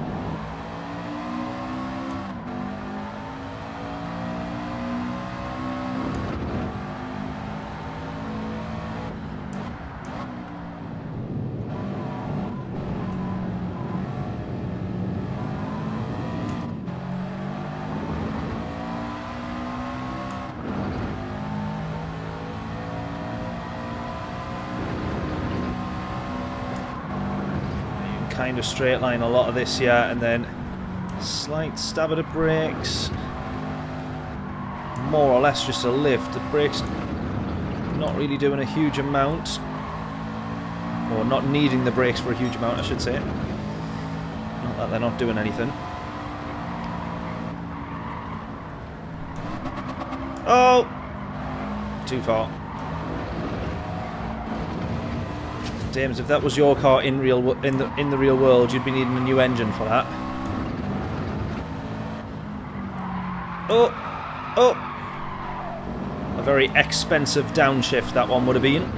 Kind of straight line a lot of this, yeah, and then slight stab at the brakes, more or less just a lift. The brakes not really doing a huge amount, or not needing the brakes for a huge amount I should say, not that they're not doing anything. Oh, too far. James, if that was your car in the real world, you'd be needing a new engine for that. Oh, oh! A very expensive downshift that one would have been.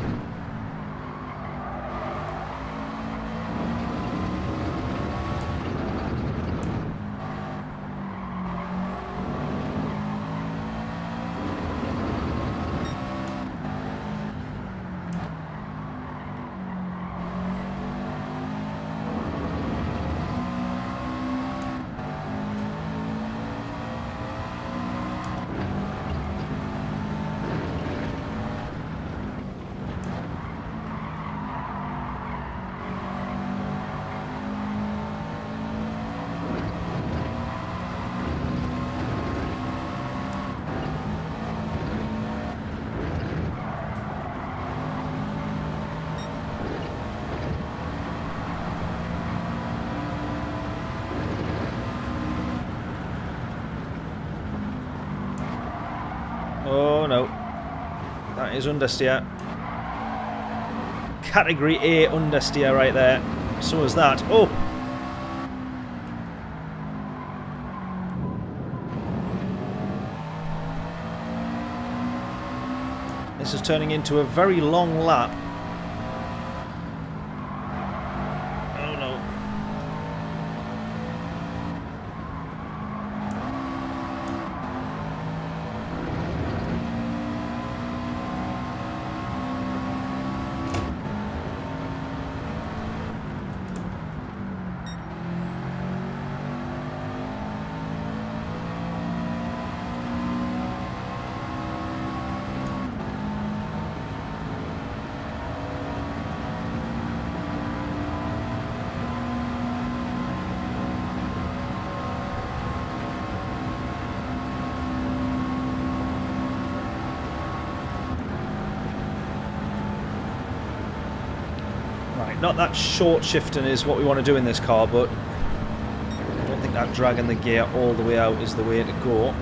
Oh no, that is understeer. Category A understeer right there. So is that. Oh! This is turning into a very long lap. Oh no. Not that short shifting is what we want to do in this car, but I don't think that dragging the gear all the way out is the way to go.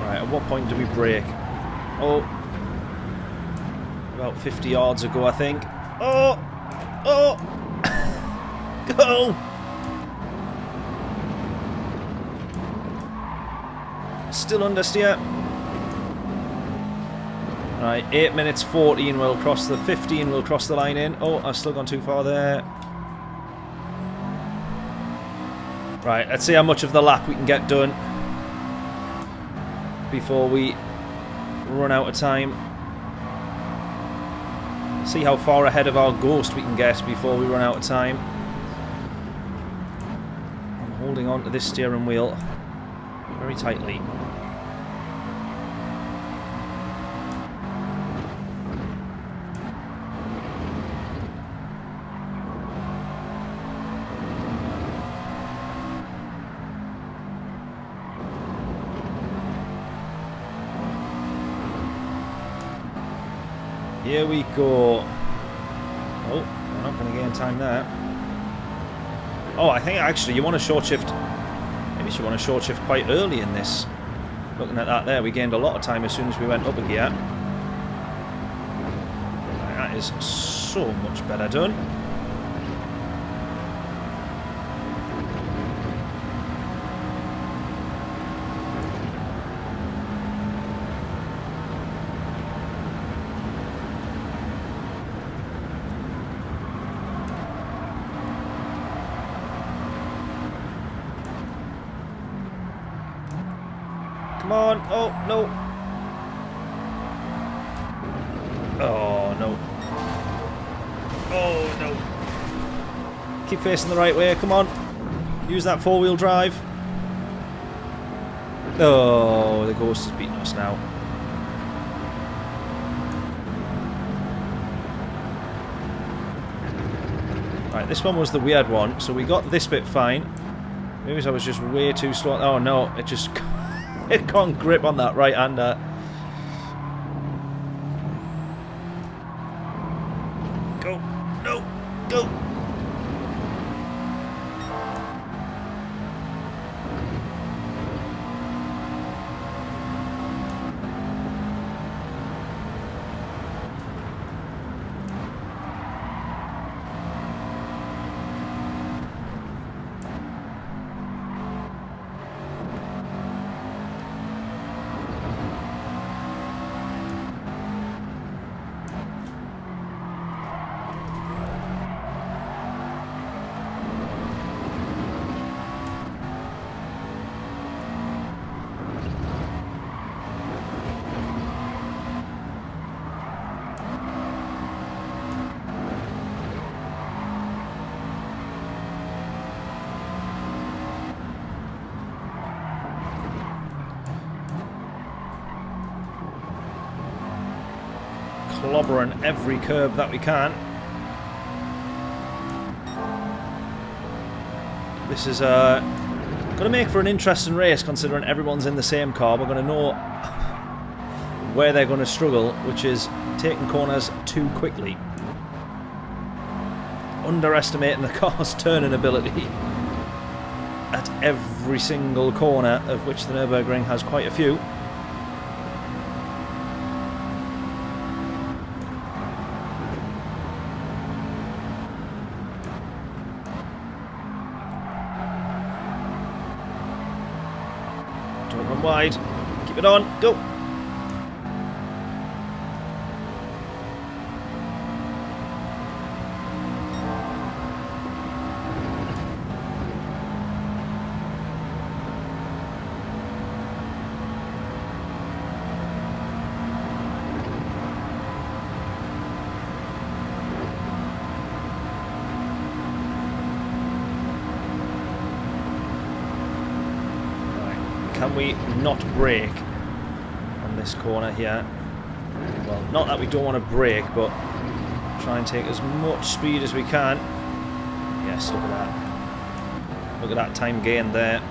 Right, at what point do we brake? Oh, about 50 yards ago, I think. Oh, oh, go! Still understeer. Right, 8 minutes 14 will cross the 15 will cross the line in. Oh, I've still gone too far there. Right, let's see how much of the lap we can get done before we run out of time. See how far ahead of our ghost we can get before we run out of time. I'm holding on to this steering wheel very tightly. Here we go. Oh, we're not going to gain time there. Oh, I think actually you want to short shift. Maybe you want to short shift quite early in this. Looking at that there, we gained a lot of time as soon as we went up a gear. That is so much better done. Come on. Oh, no. Oh, no. Oh, no. Keep facing the right way. Come on. Use that four-wheel drive. Oh, the ghost is beating us now. Right, this one was the weird one. So we got this bit fine. Maybe I was just way too slow. Oh, no. It just... It can't grip on that right-hander. Go. No. Go. Clobbering every curb that we can. This is going to make for an interesting race considering everyone's in the same car. We're going to know where they're going to struggle, which is taking corners too quickly. Underestimating the car's turning ability at every single corner, of which the Nürburgring has quite a few. Don't run wide. Keep it on. Go. Can we not brake on this corner here? Well, not that we don't want to brake, but try and take as much speed as we can. Yes, look at that. Look at that time gain there.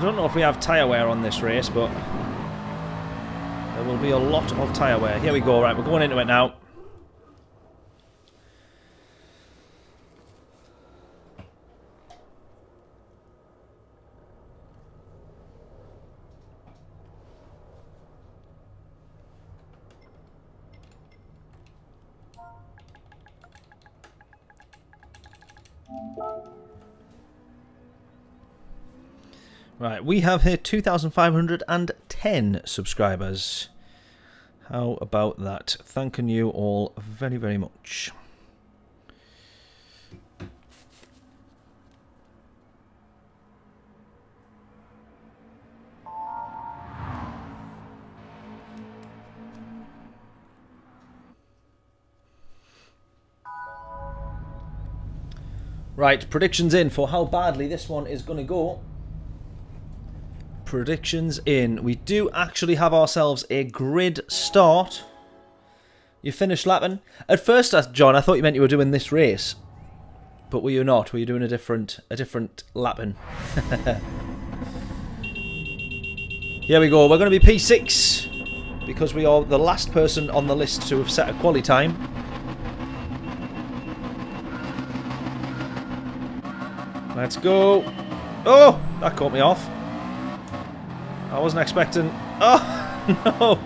don't know if we have tyre wear on this race, but there will be a lot of tyre wear. Here we go, right, we're going into it now. Right, we have here 2,510 subscribers. How about that? Thanking you all very, very much. Right, predictions in for how badly this one is going to go. Predictions in. We do actually have ourselves a grid start. You finished lapping? At first, John, I thought you meant you were doing this race. But were you not? Were you doing a different lapping? Here we go. We're going to be P6. Because we are the last person on the list to have set a quali time. Let's go. Oh, that caught me off. I wasn't expecting... Oh, no.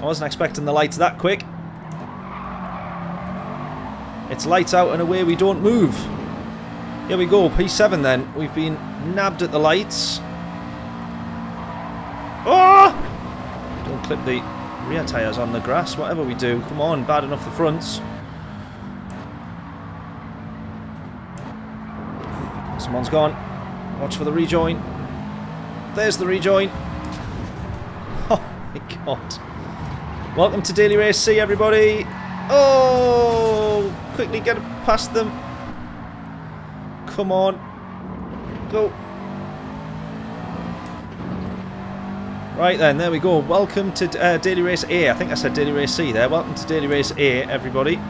I wasn't expecting the lights that quick. It's lights out and away we don't move. Here we go, P7 then. We've been nabbed at the lights. Oh! Don't clip the rear tyres on the grass, whatever we do. Come on, bad enough the fronts. Someone's gone. Watch for the rejoin. There's the rejoin. Oh my god. Welcome to Daily Race C, everybody. Oh! Quickly get past them. Come on. Go. Right then, there we go. Welcome to Daily Race A. I think I said Daily Race C there. Welcome to Daily Race A, everybody.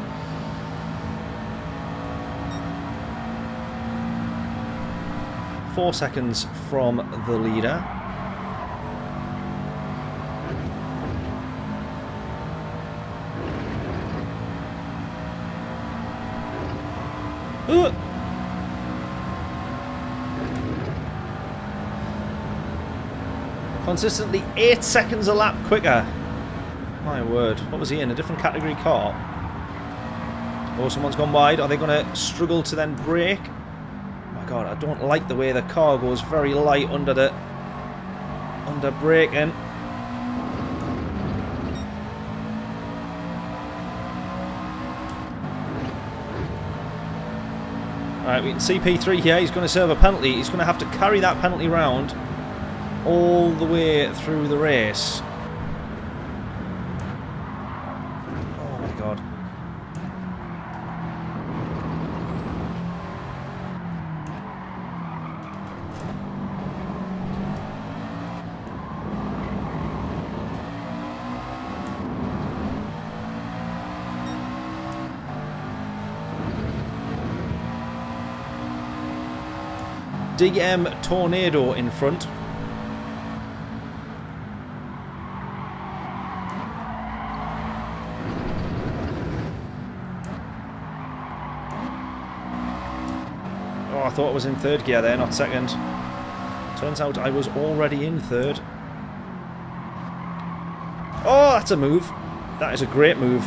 Four seconds from the leader. Consistently 8 seconds a lap quicker. My word. What was he in? A different category car? Oh, someone's gone wide. Are they going to struggle to then brake? God, I don't like the way the car goes very light under braking. Alright, we can see P3 here. He's going to serve a penalty. He's going to have to carry that penalty round all the way through the race. Oh my god. DM Tornado in front. Oh, I thought I was in third gear there, not second. Turns out I was already in third. Oh, that's a move. That is a great move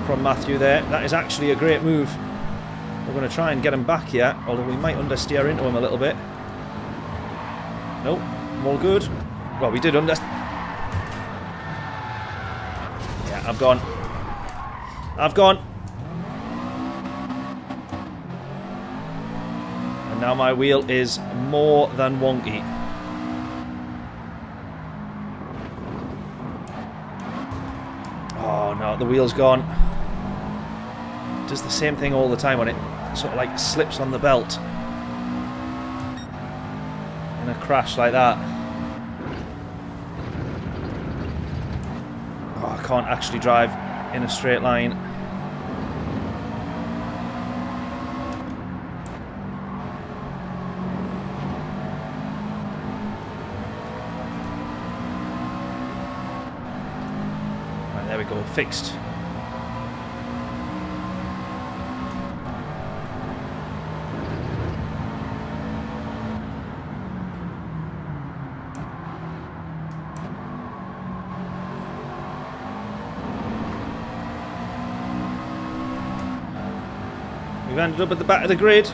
from Matthew there. That is actually a great move. We're going to try and get him back here, although we might understeer into him a little bit. Nope, all good. Well, we did under... Yeah, I've gone. I've gone. And now my wheel is more than wonky. Oh no, the wheel's gone. It does the same thing all the time when it sort of like slips on the belt in a crash like that. Oh, I can't actually drive in a straight line. There we go, fixed. We've ended up at the back of the grid.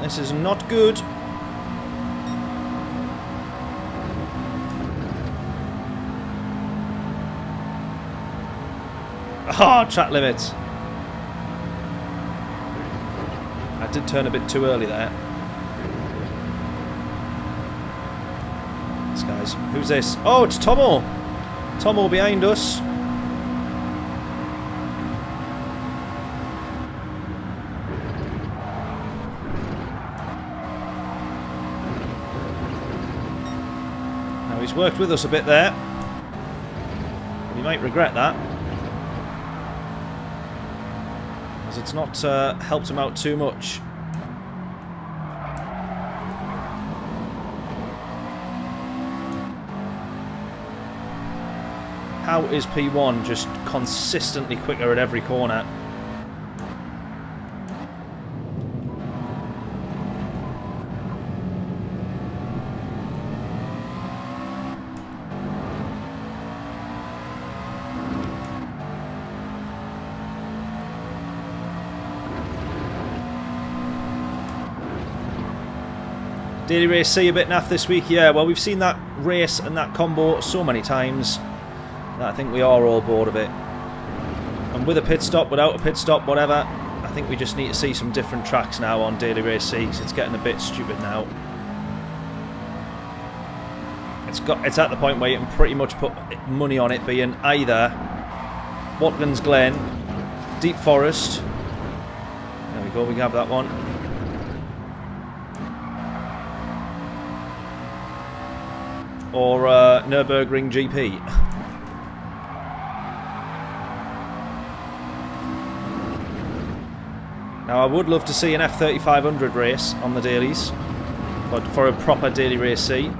This is not good. Ah, track limits. I did turn a bit too early there. This guy's... Who's this? Oh, it's Tomo. Tomo behind us. Now he's worked with us a bit there. We might regret that. It's not helped him out too much. How is P1 just consistently quicker at every corner? Daily Race C a bit naff this week, yeah. Well, we've seen that race and that combo so many times that I think we are all bored of it. And with a pit stop, without a pit stop, whatever, I think we just need to see some different tracks now on Daily Race C, because it's getting a bit stupid now. It's at the point where you can pretty much put money on it being either Watkins Glen, Deep Forest. There we go, we have that one. Or Nürburgring GP. Now I would love to see an F3500 race on the dailies, but for a proper Daily Race C.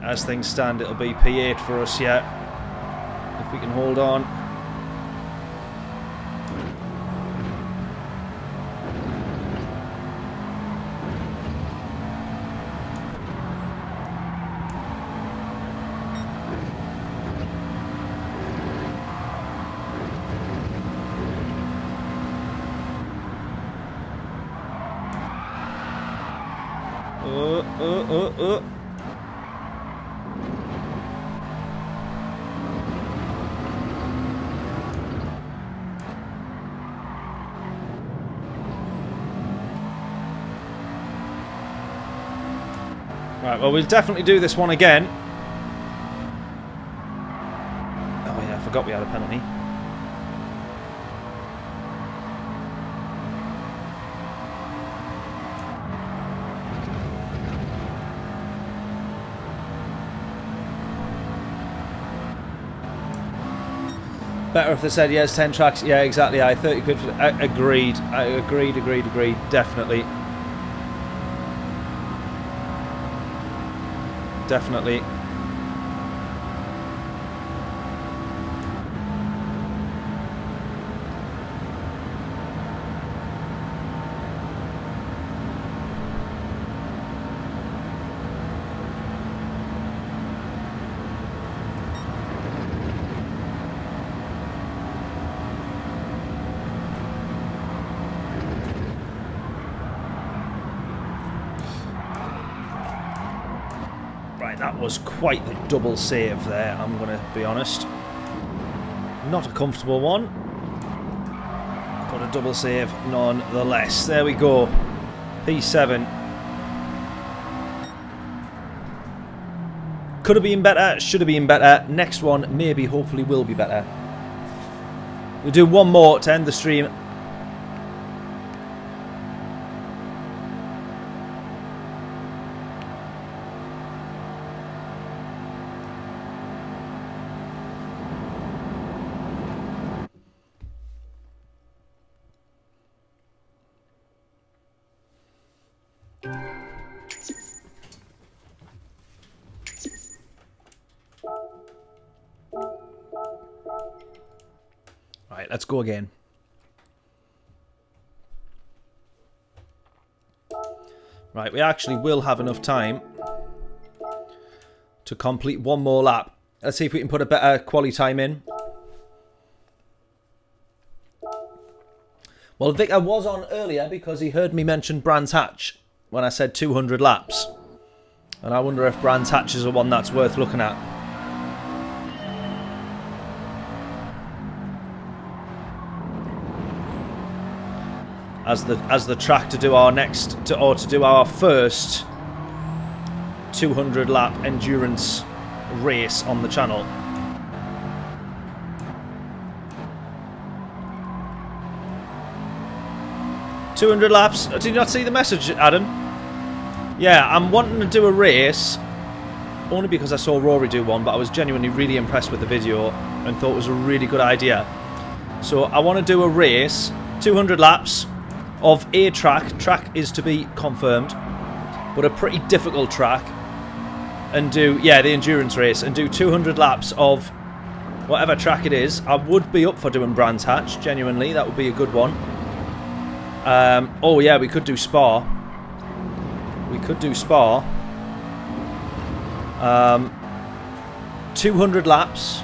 As things stand, it'll be P8 for us yet, if we can hold on. Right, well, we'll definitely do this one again. Oh yeah, I forgot we had a penalty. Better if they said yes, 10 tracks. Yeah, exactly. 30 quid. Agreed. Agreed. Definitely. Definitely. That was quite the double save there, I'm going to be honest. Not a comfortable one, but a double save nonetheless. There we go. P7. Could have been better, should have been better. Next one, maybe, hopefully will be better. We'll do one more to end the stream. Right, let's go again. Right, we actually will have enough time to complete one more lap. Let's see if we can put a better quality time in. Well, Vicar was on earlier because he heard me mention Brands Hatch when I said 200 laps. And I wonder if Brands Hatch is the one that's worth looking at. As the track to do our to do our first 200 lap endurance race on the channel. $200 laps. Did you not see the message, Adam? Yeah, I'm wanting to do a race only because I saw Rory do one, but I was genuinely really impressed with the video and thought it was a really good idea. So I want to do a race, 200 laps of a track. Track is to be confirmed, but a pretty difficult track. And do, yeah, the endurance race, and do 200 laps of whatever track it is. I would be up for doing Brands Hatch, genuinely. That would be a good one. Oh yeah, we could do Spa. We could do Spa. 200 laps.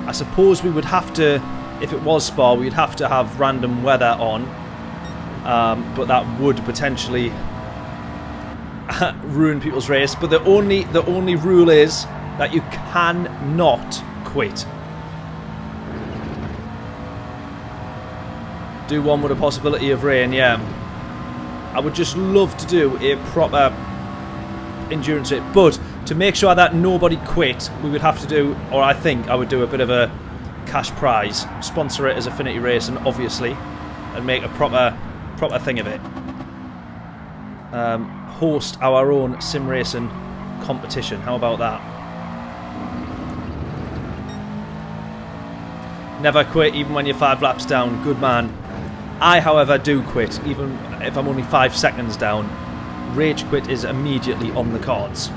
I suppose we would have to, if it was Spa, we'd have to have random weather on. But that would potentially ruin people's race. But the only rule is that you cannot quit. Do one with a possibility of rain, yeah. I would just love to do a proper endurance race, but to make sure that nobody quit, we would have to do, or I think I would do a bit of a cash prize, sponsor it as Affinity Racing, obviously, and make a proper thing of it. Host our own sim racing competition. How about that? Never quit, even when you're 5 laps down. Good man. I, however, do quit, even if I'm only 5 seconds down. Rage quit is immediately on the cards.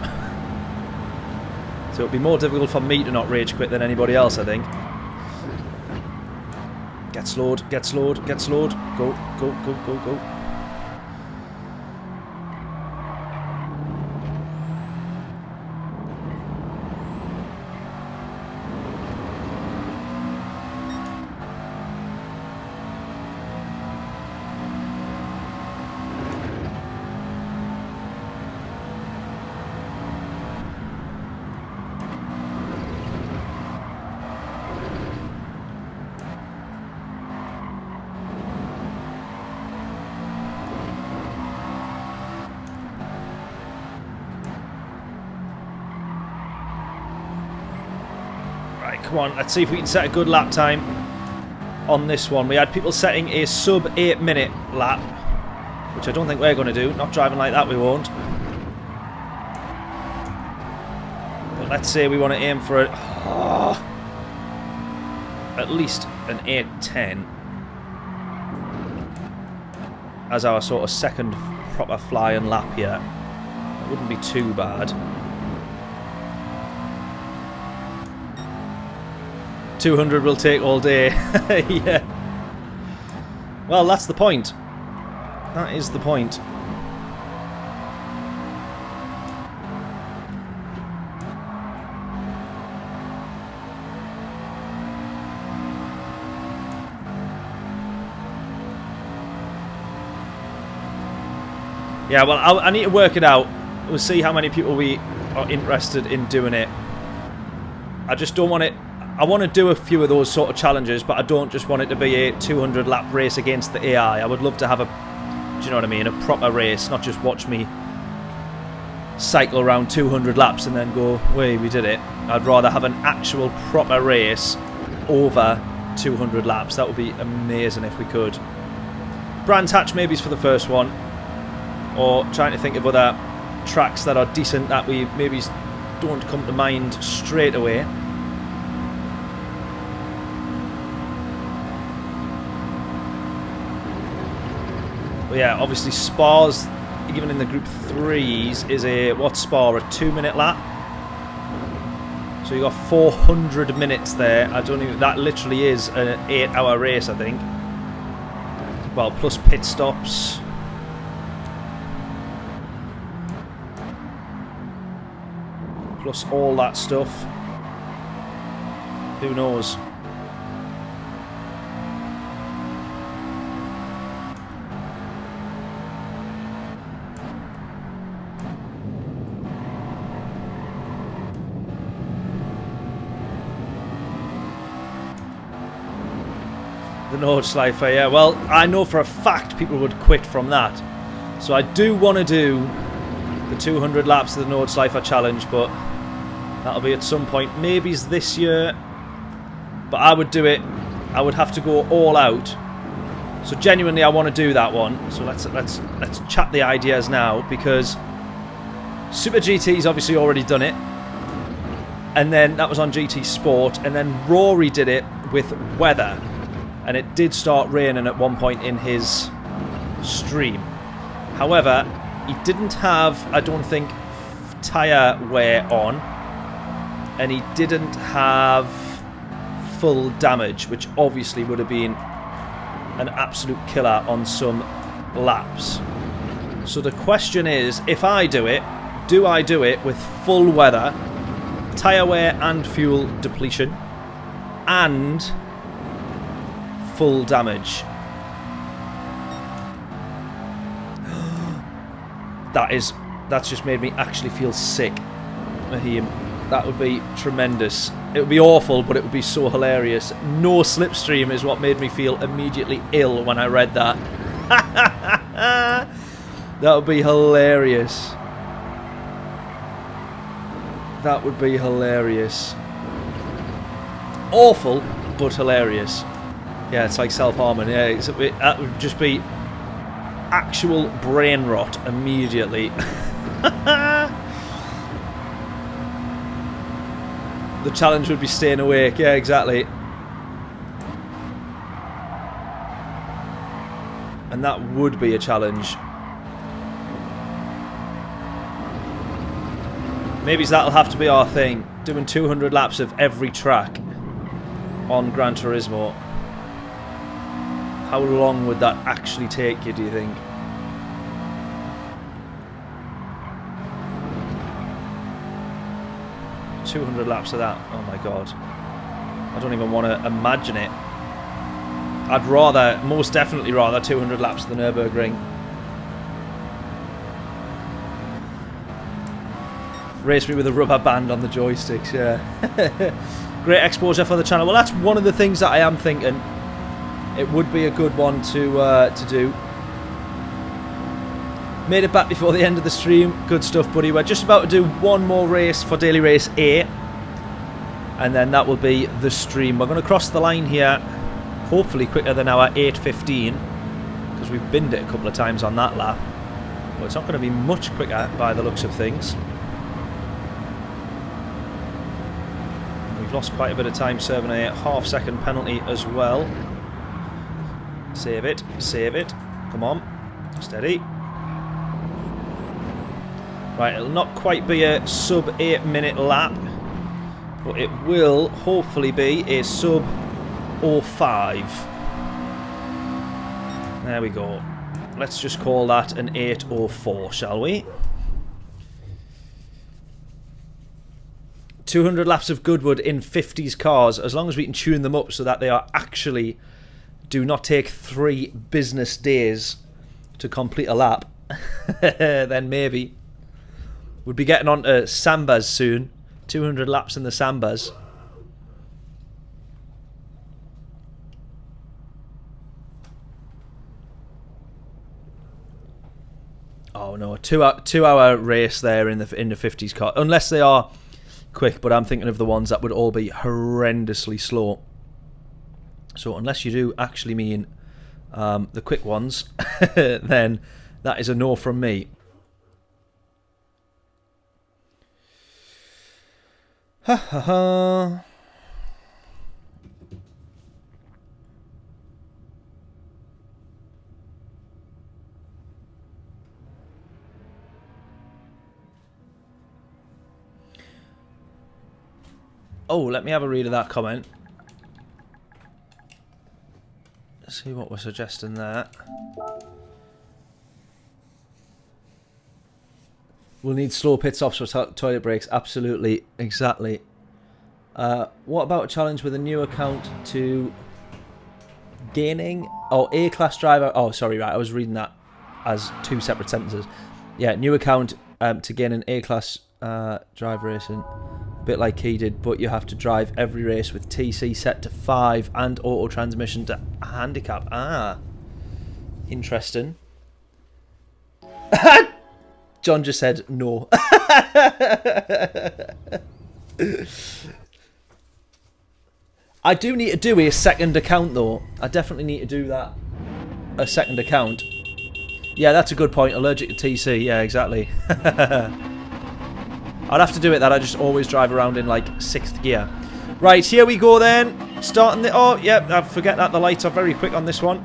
So it'll be more difficult for me to not rage quit than anybody else, I think. Get slowed, get slowed, get slowed. Go, go, go, go, go. Come on, let's see if we can set a good lap time on this one. We had people setting a sub 8-minute lap, which I don't think we're going to do. Not driving like that, we won't. But let's say we want to aim for at least an 8:10 as our sort of second proper flying lap here. It wouldn't be too bad. 200 will take all day. Yeah. Well, that's the point. That is the point. Yeah, well, I need to work it out. We'll see how many people we are interested in doing it. I just don't want it... I want to do a few of those sort of challenges, but I don't just want it to be a 200 lap race against the AI. I would love to have a, do you know what I mean, a proper race, not just watch me cycle around 200 laps and then go, wait, we did it. I'd rather have an actual proper race over 200 laps. That would be amazing if we could. Brands Hatch maybe is for the first one, or trying to think of other tracks that are decent that we maybe don't come to mind straight away. But yeah, obviously Spa's, even in the Group 3s, is a, what's Spa, a 2-minute lap? So you got 400 minutes there. I don't even... That literally is an 8-hour race, I think. Well, plus pit stops. Plus all that stuff. Who knows? The Nordschleifer, yeah. Well, I know for a fact people would quit from that. So I do want to do the 200 laps of the Nordschleifer challenge, but that'll be at some point. Maybe it's this year. But I would do it. I would have to go all out. So genuinely I want to do that one. So let's chat the ideas now, because Super GT's obviously already done it. And then that was on GT Sport, and then Rory did it with weather. And it did start raining at one point in his stream. However, he didn't have, I don't think, tyre wear on. And he didn't have full damage, which obviously would have been an absolute killer on some laps. So the question is, if I do it, do I do it with full weather, tyre wear and fuel depletion, and full damage? That's just made me actually feel sick, Mahim. That would be tremendous. It would be awful, but it would be so hilarious. No slipstream is what made me feel immediately ill when I read that. That would be hilarious. That would be hilarious. Awful, but hilarious. Yeah, it's like self-harming. Yeah, that would just be actual brain rot immediately. The challenge would be staying awake. Yeah, exactly. And that would be a challenge. Maybe that'll have to be our thing. Doing 200 laps of every track on Gran Turismo. How long would that actually take you, do you think? $200 laps of that. Oh my god. I don't even want to imagine it. I'd rather, most definitely rather, 200 laps of the Nürburgring. Race me with a rubber band on the joysticks, yeah. Great exposure for the channel. Well, that's one of the things that I am thinking. It would be a good one to do. Made it back before the end of the stream. Good stuff, buddy. We're just about to do one more race for Daily Race 8. And then that will be the stream. We're going to cross the line here, hopefully quicker than our 8:15. Because we've binned it a couple of times on that lap. But it's not going to be much quicker by the looks of things. We've lost quite a bit of time serving a half-second penalty as well. Save it. Save it. Come on. Steady. Right, it'll not quite be a sub 8-minute lap, but it will hopefully be a sub 05. There we go. Let's just call that an 8:04, shall we? 200 laps of Goodwood in 50s cars, as long as we can tune them up so that they are actually do not take 3 business days to complete a lap, then maybe. We'll be getting on to Sambas soon. 200 laps in the Sambas. Oh no, two-hour race there in the 50s car. Unless they are quick, but I'm thinking of the ones that would all be horrendously slow. So unless you do actually mean the quick ones, then that is a no from me. Ha ha ha. Oh, let me have a read of that comment. Let's see what we're suggesting there. We'll need slow pit stops for toilet breaks. Absolutely. Exactly. What about a challenge with a new account to gaining... Oh, A-class driver... Oh, sorry, right. I was reading that as two separate sentences. Yeah, new account to gain an A-class drive racing. A bit like he did, but you have to drive every race with TC set to 5 and auto transmission to handicap. Ah. Interesting. John just said no. I do need to do a second account though. I definitely need to do that. A second account. Yeah, that's a good point. Allergic to TC. Yeah, exactly. I'd have to do it that I just always drive around in like 6th gear. Right, here we go then. Starting the... Oh, yep, I forget that the lights are very quick on this one.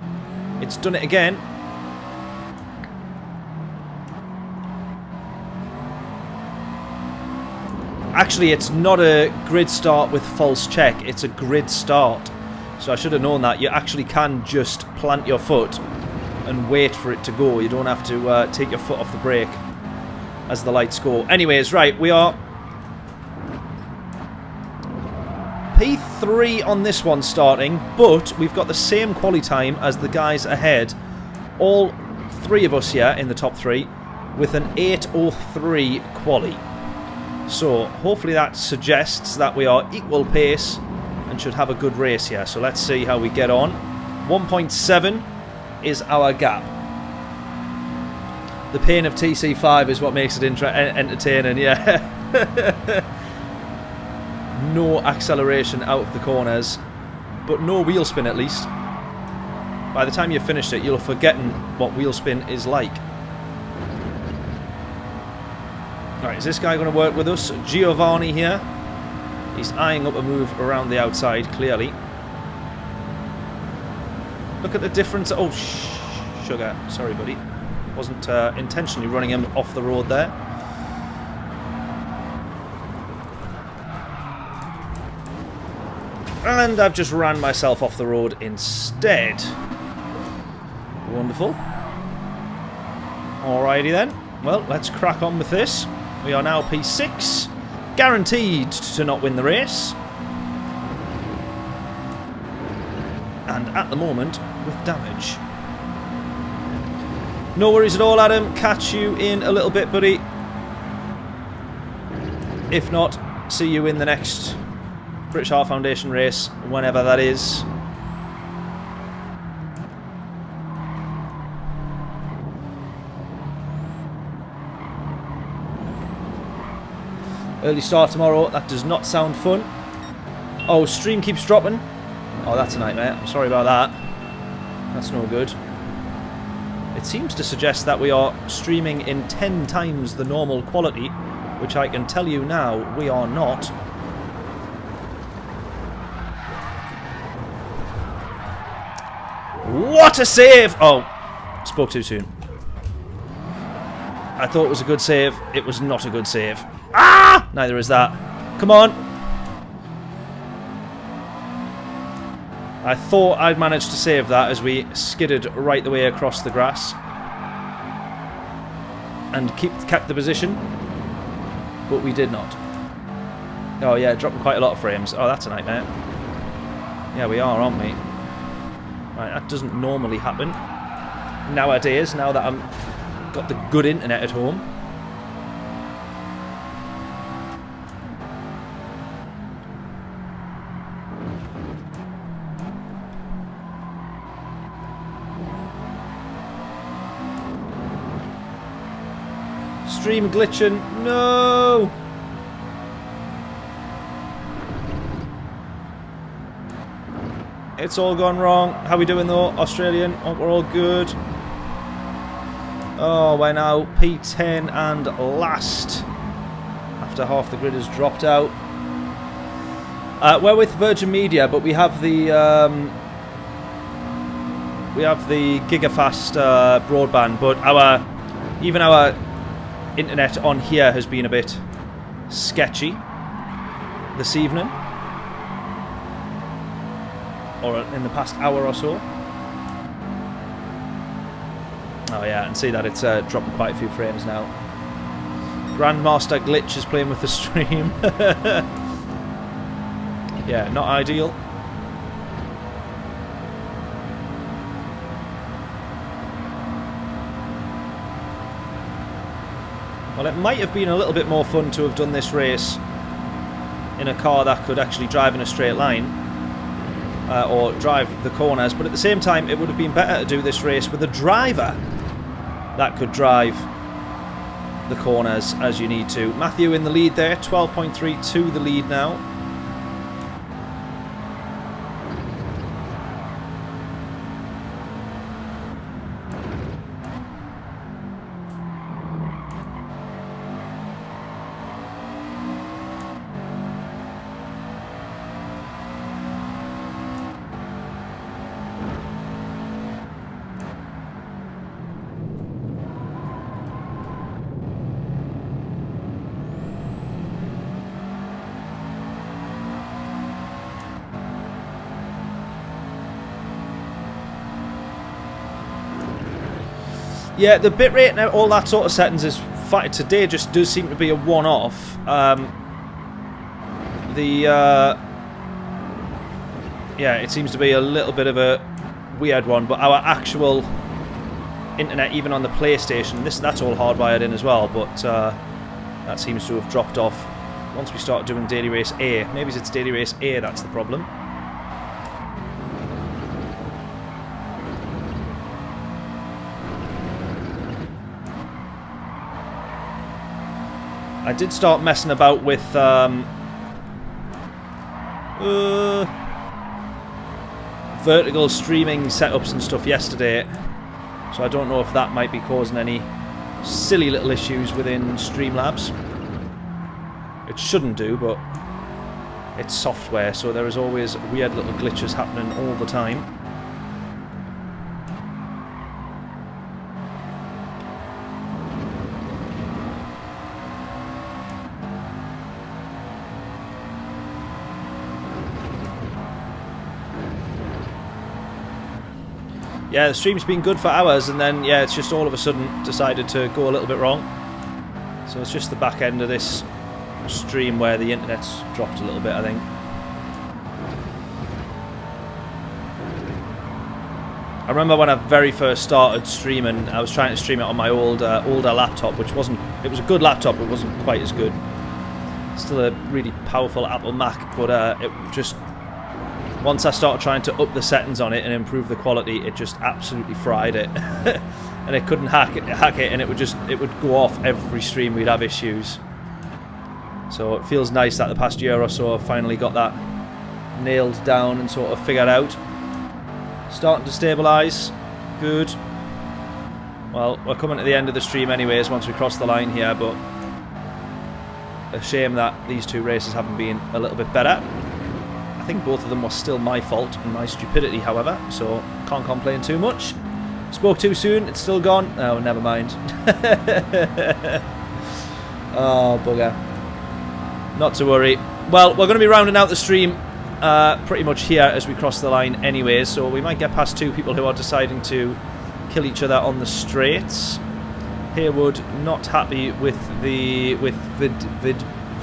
It's done it again. Actually, it's not a grid start with false check. It's a grid start. So I should have known that. You actually can just plant your foot and wait for it to go. You don't have to take your foot off the brake as the lights go. Anyways, right, we are P3 on this one starting, but we've got the same quali time as the guys ahead. All 3 of us here in the top 3 with an 8:03 quali. So hopefully that suggests that we are equal pace and should have a good race here. So let's see how we get on. 1.7 is our gap. The pain of TC5 is what makes it entertaining, yeah. No acceleration out of the corners, but no wheel spin at least. By the time you've finished it, you'll have forgotten what wheel spin is like. Right, is this guy going to work with us? Giovanni here. He's eyeing up a move around the outside, clearly. Look at the difference. Oh, sugar. Sorry, buddy. Wasn't intentionally running him off the road there. And I've just ran myself off the road instead. Wonderful. Alrighty then. Well, let's crack on with this. We are now P6. Guaranteed to not win the race. And at the moment, with damage. No worries at all, Adam. Catch you in a little bit, buddy. If not, see you in the next British Heart Foundation race, whenever that is. Early start tomorrow. That does not sound fun. Oh, stream keeps dropping. Oh, that's a nightmare. I'm sorry about that. That's no good. It seems to suggest that we are streaming in 10 times the normal quality, which I can tell you now we are not. What a save! Oh, spoke too soon. I thought it was a good save. It was not a good save. Ah! Neither is that. Come on. I thought I'd managed to save that as we skidded right the way across the grass and kept the position, but we did not. Oh yeah, dropping quite a lot of frames. Oh, that's a nightmare. Yeah, we are, aren't we? Right, that doesn't normally happen nowadays, now that I've got the good internet at home. Stream glitching. No! It's all gone wrong. How we doing though, Australian? Oh, we're all good. Oh, we're now P10 and last. After half the grid has dropped out. We're with Virgin Media, but we have the gigafast broadband, but even our internet on here has been a bit sketchy this evening. or in the past hour or so. Oh yeah, I can see that it's dropping quite a few frames now. Grandmaster Glitch is playing with the stream. Yeah, not ideal. Well, it might have been a little bit more fun to have done this race in a car that could actually drive in a straight line, or drive the corners, but at the same time it would have been better to do this race with a driver that could drive the corners as you need to. Matthew in the lead there, 12.32 the lead now. Yeah, the bitrate and all that sort of settings is fine. Today just does seem to be a one-off. Yeah, it seems to be a little bit of a weird one, but our actual internet, even on the PlayStation, that's all hardwired in as well, but that seems to have dropped off once we start doing Daily Race A. Maybe it's Daily Race A that's the problem. I did start messing about with vertical streaming setups and stuff yesterday, so I don't know if that might be causing any silly little issues within Streamlabs. It shouldn't do, but it's software, so there is always weird little glitches happening all the time. Yeah, the stream's been good for hours, and then, yeah, it's just all of a sudden decided to go a little bit wrong. So it's just the back end of this stream where the internet's dropped a little bit, I think. I remember when I very first started streaming, I was trying to stream it on my older laptop, which wasn't... It was a good laptop, but it wasn't quite as good. Still a really powerful Apple Mac, but it just... Once I started trying to up the settings on it and improve the quality, it just absolutely fried it. And it couldn't hack it, and it would go off every stream. We'd have issues. So it feels nice that the past year or so I've finally got that nailed down and sort of figured out. Starting to stabilise. Good. Well, we're coming to the end of the stream anyways once we cross the line here, but a shame that these two races haven't been a little bit better. I think both of them were still my fault and my stupidity, however, so can't complain too much. Spoke too soon, it's still gone. Oh, never mind. Oh, bugger. Not to worry. Well, we're going to be rounding out the stream pretty much here as we cross the line anyway, so we might get past two people who are deciding to kill each other on the straights. Haywood not happy with the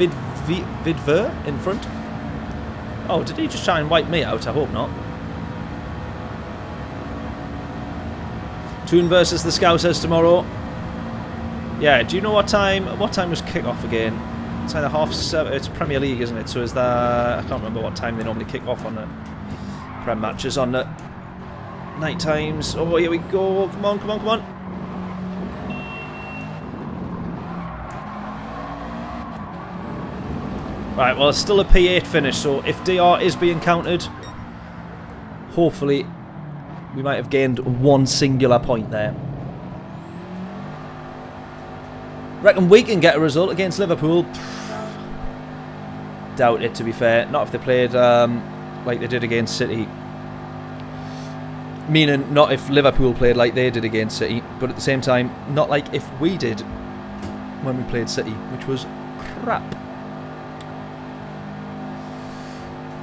Vidver in front. Oh, did he just try and wipe me out? I hope not. Toon versus the Scousers tomorrow. Yeah, do you know what time was kick-off again? It's either 7:30. It's Premier League, isn't it? So is that... I can't remember what time they normally kick off on the Prem matches. On the night times. Oh, here we go. Come on, come on, come on. Right, well, it's still a P8 finish, so if DR is being counted, hopefully we might have gained one singular point there. Reckon we can get a result against Liverpool? Doubt it, to be fair. Not if they played like they did against City. Meaning, not if Liverpool played like they did against City, but at the same time, not like if we did when we played City, which was crap.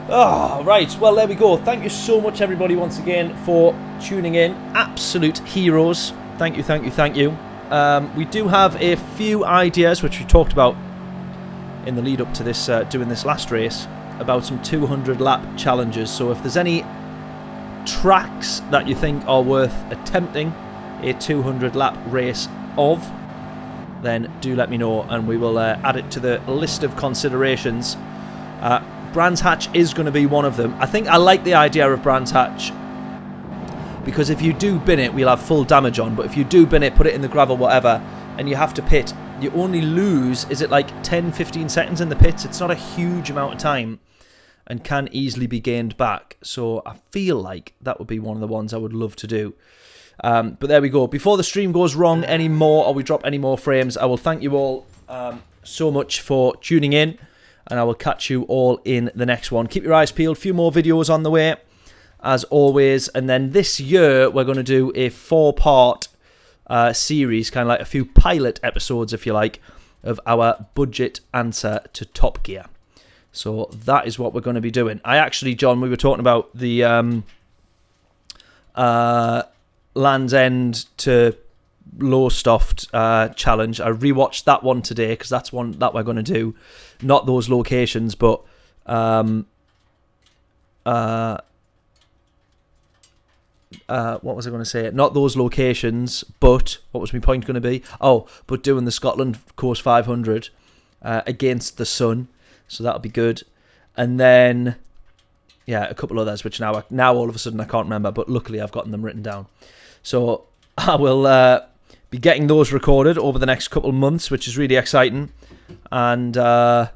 Oh, right, well, there we go. Thank you so much, everybody, once again, for tuning in. Absolute heroes. Thank you, thank you, thank you. We do have a few ideas, which we talked about in the lead up to this, doing this last race, about some 200 lap challenges. So if there's any tracks that you think are worth attempting a 200 lap race of, then do let me know, and we will add it to the list of considerations. Brands Hatch is going to be one of them. I think I like the idea of Brands Hatch, because if you do bin it, we'll have full damage on, but if you do bin it, put it in the gravel, whatever, and you have to pit, you only lose, is it like 10-15 seconds in the pits? It's not a huge amount of time and can easily be gained back. So I feel like that would be one of the ones I would love to do. But there we go. Before the stream goes wrong anymore, or we drop any more frames, I will thank you all so much for tuning in, and I will catch you all in the next one. Keep your eyes peeled. A few more videos on the way, as always. And then this year, we're going to do a 4-part series, kind of like a few pilot episodes, if you like, of our budget answer to Top Gear. So that is what we're going to be doing. I actually, John, we were talking about the Land's End to Lowestoft challenge. I rewatched that one today because that's one that we're going to do. Not those locations, but what was I going to say? Not those locations, but what was my point going to be? Oh, but doing the Scotland Course 500 against the sun. So that'll be good. And then, yeah, a couple others, which now all of a sudden I can't remember, but luckily I've gotten them written down. So I will be getting those recorded over the next couple of months, which is really exciting. And yeah,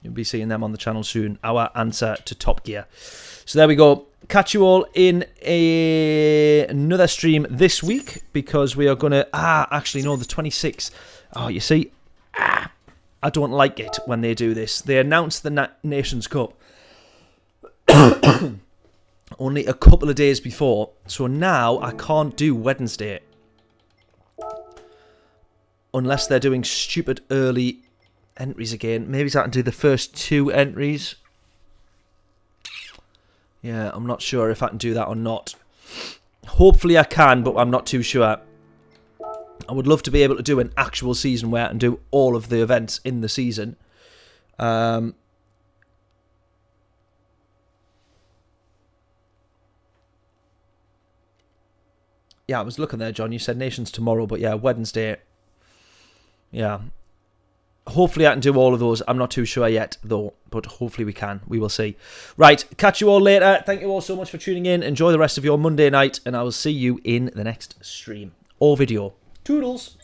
you'll be seeing them on the channel soon. Our answer to Top Gear. So there we go. Catch you all in another stream this week, because we are going to... actually, no, the 26th. Oh, you see... I don't like it when they do this. They announced the Nations Cup only a couple of days before, so now I can't do Wednesday unless they're doing stupid early entries again. Maybe I can do the first 2 entries. Yeah, I'm not sure if I can do that or not. Hopefully I can, but I'm not too sure. I would love to be able to do an actual season where I can do all of the events in the season. Yeah, I was looking there, John. You said Nations tomorrow, but yeah, Wednesday. Yeah. Hopefully I can do all of those. I'm not too sure yet, though, but hopefully we can. We will see. Right, catch you all later. Thank you all so much for tuning in. Enjoy the rest of your Monday night, and I will see you in the next stream or video. Toodles!